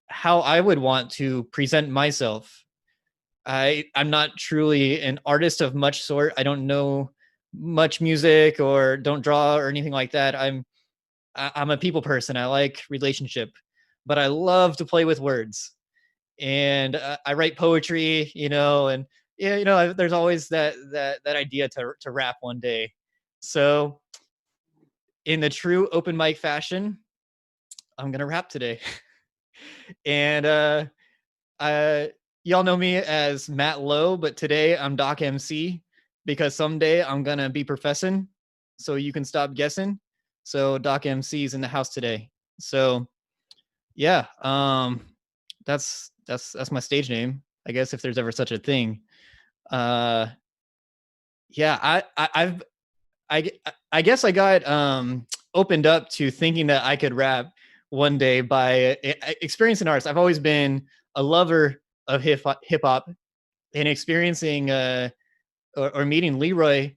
how I would want to present myself. I'm not truly an artist of much sort. I don't know much music or don't draw or anything like that. I'm a people person. I like relationship, but I love to play with words. And I write poetry, and there's always that idea to rap one day. So in the true open mic fashion, I'm gonna rap today. And y'all know me as Matt Lowe, but today I'm Doc MC because someday I'm gonna be professing, so you can stop guessing. So Doc MC is in the house today. So yeah, that's my stage name, I guess, if there's ever such a thing. Yeah, I guess I got opened up to thinking that I could rap one day by experiencing artists. I've always been a lover of hip hop, and experiencing or meeting Leroy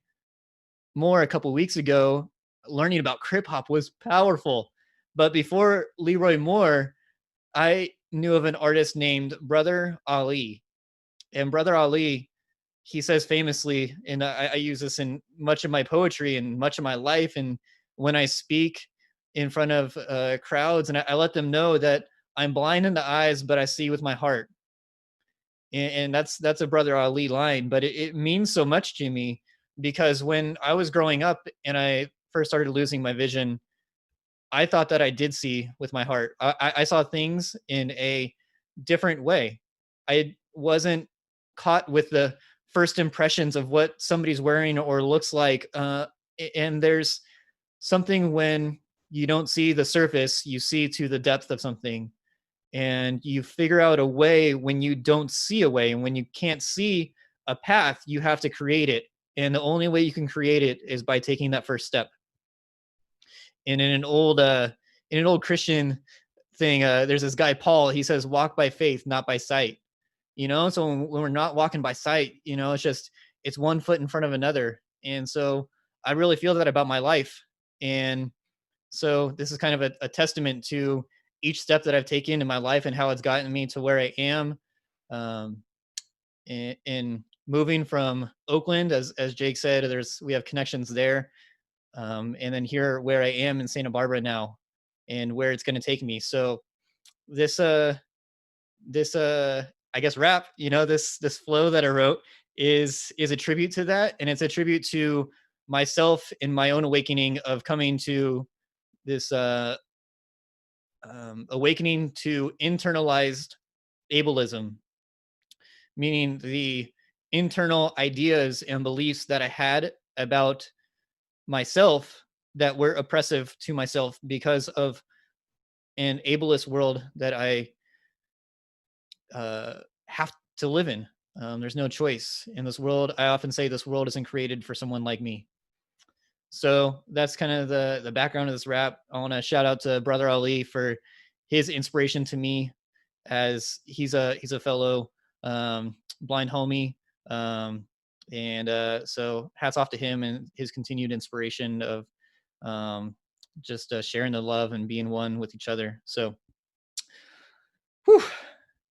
Moore a couple weeks ago, learning about crip hop was powerful. But before Leroy Moore, I knew of an artist named Brother Ali. And Brother Ali, he says famously, and I use this in much of my poetry and much of my life, and when I speak in front of crowds, and I let them know that I'm blind in the eyes, but I see with my heart. And that's a Brother Ali line, but it means so much to me, because when I was growing up and I first started losing my vision, I thought that I did see with my heart. I saw things in a different way. I wasn't caught with the first impressions of what somebody's wearing or looks like. And there's something when you don't see the surface, you see to the depth of something. And you figure out a way when you don't see a way. And when you can't see a path, you have to create it. And the only way you can create it is by taking that first step. And in an old Christian thing, there's this guy, Paul, he says, walk by faith, not by sight. So when we're not walking by sight, it's one foot in front of another. And so I really feel that about my life. And so this is kind of a testament to each step that I've taken in my life and how it's gotten me to where I am. In moving from Oakland, as Jake said, we have connections there. And then here where I am in Santa Barbara now, and where it's going to take me. So this I guess rap, this flow that I wrote is a tribute to that. And it's a tribute to myself in my own awakening of coming to this awakening to internalized ableism, meaning the internal ideas and beliefs that I had about myself that were oppressive to myself because of an ableist world that I have to live in. There's no choice in this world. I often say this world isn't created for someone like me. So that's kind of the background of this rap. I want to shout out to Brother Ali for his inspiration to me, as he's a fellow blind homie. So hats off to him and his continued inspiration of just sharing the love and being one with each other. So,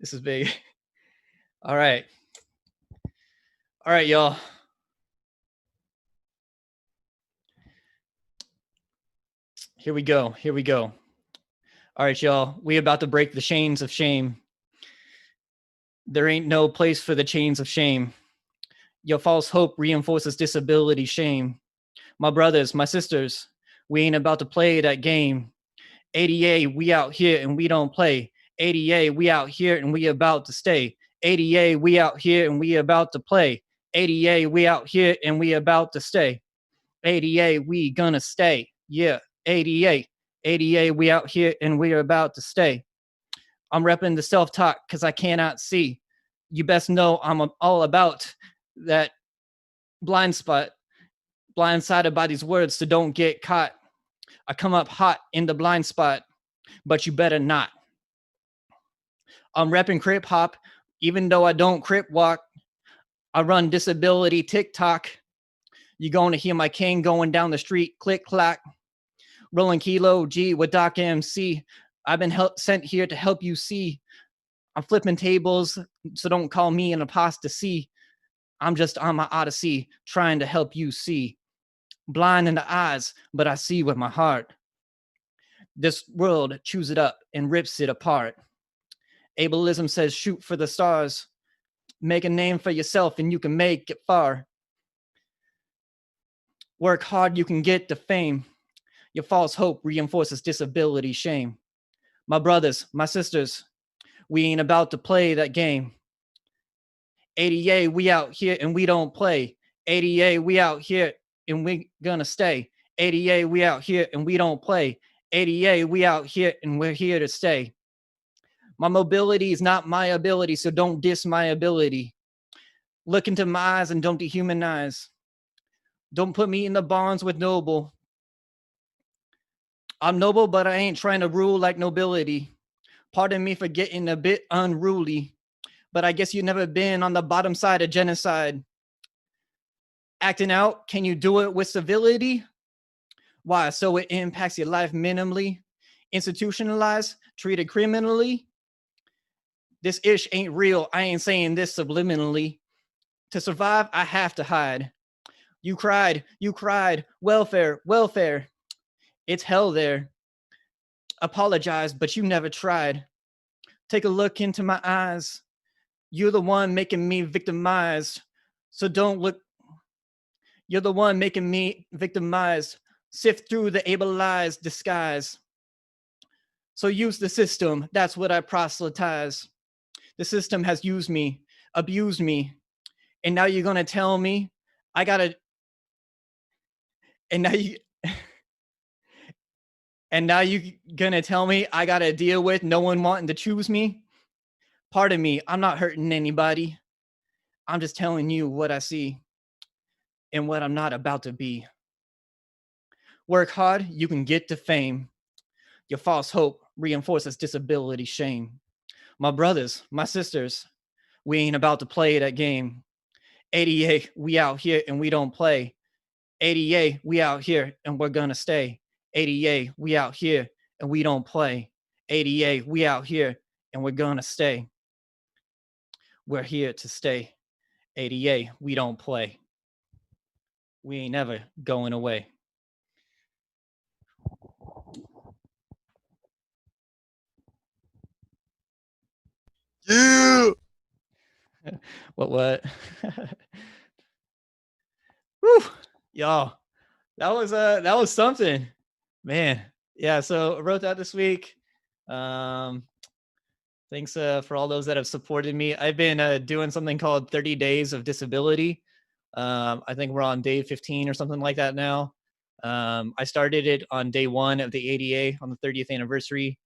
this is big. All right, y'all. Here we go. All right, y'all. We about to break the chains of shame. There ain't no place for the chains of shame. Your false hope reinforces disability shame. My brothers, my sisters, we ain't about to play that game. ADA, we out here and we don't play. ADA, we out here and we about to stay. ADA, we out here and we about to play. ADA, we out here and we about to stay. ADA, we gonna stay. Yeah, ADA. ADA, we out here and we are about to stay. I'm repping the self-talk because I cannot see. You best know I'm all about that blind spot, blindsided by these words, so don't get caught. I come up hot in the blind spot, but you better not. I'm repping crip hop, even though I don't crip walk. I run disability TikTok. You're going to hear my cane going down the street, click clack. Rolling Kilo G with Doc MC. I've been sent here to help you see. I'm flipping tables, so don't call me an apostasy. I'm just on my odyssey, trying to help you see. Blind in the eyes, but I see with my heart. This world chews it up and rips it apart. Ableism says shoot for the stars. Make a name for yourself and you can make it far. Work hard, you can get the fame. Your false hope reinforces disability shame. My brothers, my sisters, we ain't about to play that game. ADA, we out here and we don't play. ADA, we out here and we gonna stay. ADA, we out here and we don't play. ADA, we out here and we're here to stay. My mobility is not my ability, so don't diss my ability. Look into my eyes and don't dehumanize. Don't put me in the bonds with noble. I'm noble, but I ain't trying to rule like nobility. Pardon me for getting a bit unruly, but I guess you've never been on the bottom side of genocide. Acting out, can you do it with civility? Why? So it impacts your life minimally. Institutionalized, treated criminally. This ish ain't real. I ain't saying this subliminally. To survive, I have to hide. You cried, welfare, welfare. It's hell there. Apologize, but you never tried. Take a look into my eyes. You're the one making me victimized. So don't look. You're the one making me victimized. Sift through the ableized disguise. So use the system. That's what I proselytize. The system has used me, abused me. And now you're going to tell me I got to. And now you're gonna tell me I gotta deal with no one wanting to choose me? Pardon me, I'm not hurting anybody. I'm just telling you what I see and what I'm not about to be. Work hard, you can get to fame. Your false hope reinforces disability shame. My brothers, my sisters, we ain't about to play that game. ADA, we out here and we don't play. ADA, we out here and we're gonna stay. ADA, we out here and we don't play. ADA, we out here and we're gonna stay. We're here to stay. ADA, we don't play. We ain't never going away. Yeah. What? Woo, y'all. That was something, man. Yeah, so I wrote that this week. Thanks for all those that have supported me. I've been doing something called 30 Days of Disability. I think we're on day 15 or something like that now. I started it on day 1 of the ADA on the 30th anniversary.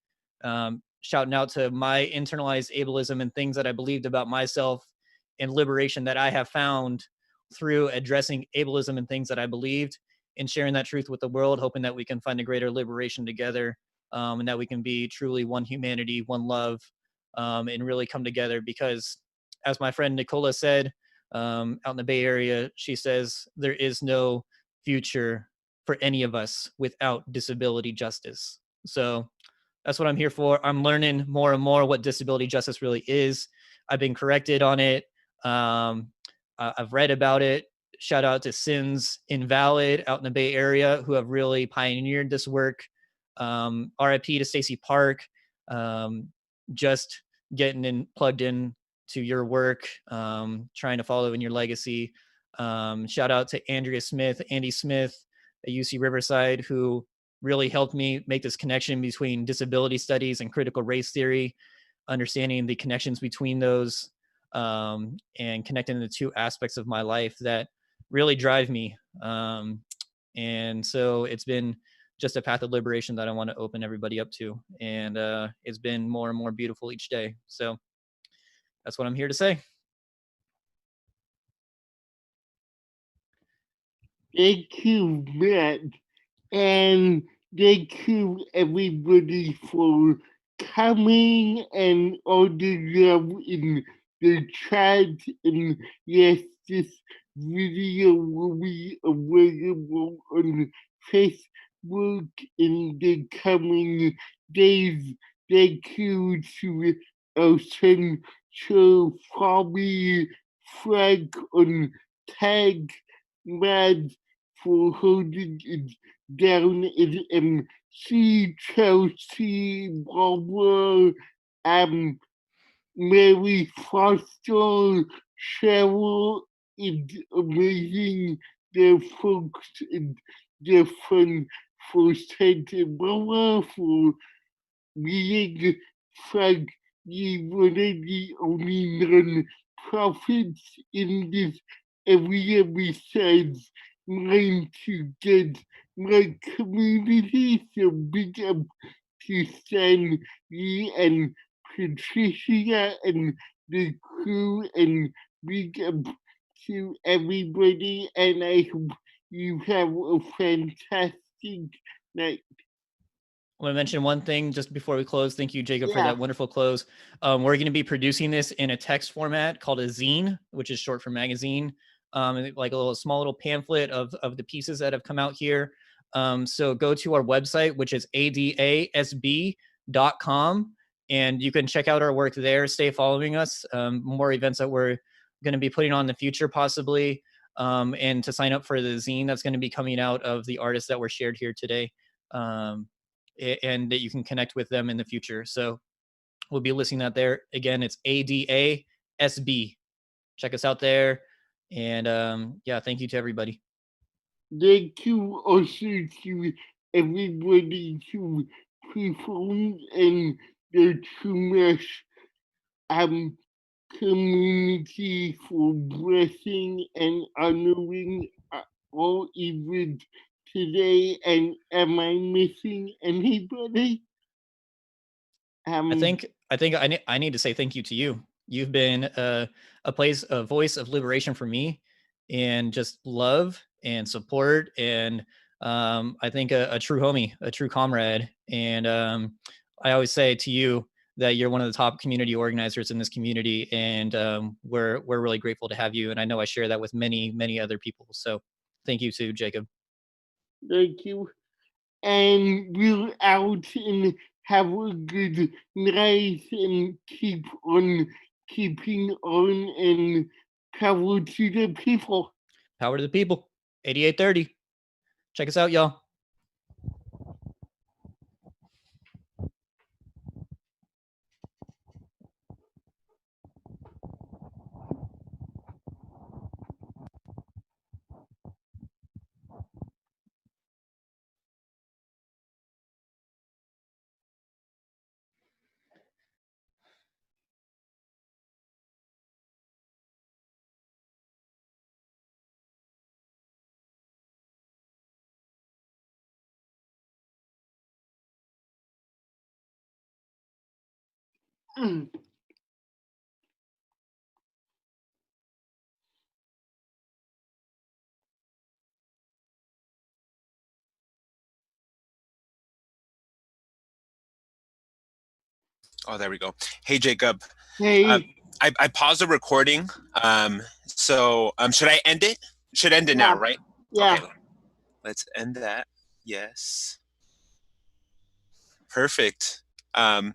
Shouting out to my internalized ableism and things that I believed about myself and liberation that I have found through addressing ableism and things that I believed, and sharing that truth with the world, hoping that we can find a greater liberation together, and that we can be truly one humanity, one love, and really come together. Because as my friend Nicola said, out in the Bay Area, she says, there is no future for any of us without disability justice. So that's what I'm here for. I'm learning more and more what disability justice really is. I've been corrected on it. I've read about it. Shout out to Sins Invalid out in the Bay Area who have really pioneered this work. RIP to Stacey Park. Just getting plugged in to your work, trying to follow in your legacy. Shout out to Andy Smith at UC Riverside, who really helped me make this connection between disability studies and critical race theory, understanding the connections between those, and connecting the two aspects of my life that really drive me. And so it's been just a path of liberation that I want to open everybody up to. And it's been more and more beautiful each day. So that's what I'm here to say. Thank you, Matt. And thank you, everybody, for coming and all the love in the chat. And yes, this video will be available on Facebook in the coming days. Thank you to Elson, to Fabi, Frank, on Tag, Mad, for holding it down in MC, Chelsea, Barbara, Mary Foster, Cheryl. It's amazing the folks in different for Santa Barbara, for being Frank, one of the only non-profits in this area besides mine to get my community. So big up to Stan Lee and Patricia and the crew, and big up to everybody, and I hope you have a fantastic night. I want to mention one thing just before we close. Thank you, Jacob, for that wonderful close. We're going to be producing this in a text format called a zine, which is short for magazine, like a small little pamphlet of the pieces that have come out here. So go to our website, which is adasb.com, and you can check out our work there. Stay following us. More events that we're going to be putting on in the future, possibly, and to sign up for the zine that's going to be coming out of the artists that were shared here today. And that you can connect with them in the future. So we'll be listing that there. Again, it's ADASB. Check us out there. And yeah, thank you to everybody. Thank you also to everybody who performed and the Chumash community for blessing and honoring all events today. And am I missing anybody? I think I need to say thank you to you. You've been a voice of liberation for me, and just love and support, and I think a true homie, a true comrade. And I always say to you that you're one of the top community organizers in this community, and we're really grateful to have you. And I know I share that with many other people. So thank you to Jacob. Thank you. And we're out, and have a good night, and keep on keeping on, and power to the people. Power to the people. 8830. Check us out, y'all. Oh, there we go. Hey, Jacob. Hey. I paused the recording. So should I end it? Should end it now, right? Yeah. Okay. Let's end that. Yes. Perfect. I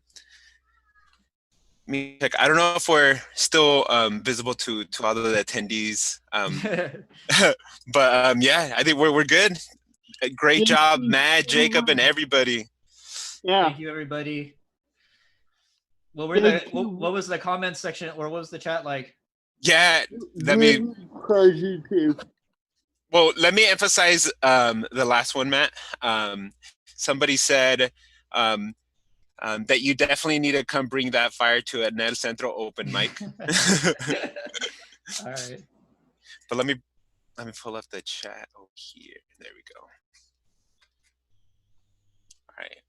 don't know if we're still visible to all of the attendees. But yeah, I think we're good. Great job, Matt, Jacob, and everybody. Yeah. Thank you, everybody. What was the comment section, or what was the chat like? Yeah, let me. Positive. Well, let me emphasize the last one, Matt. Somebody said that you definitely need to come bring that fire to a Nel Centro open mic. All right. But let me pull up the chat over here. There we go. All right.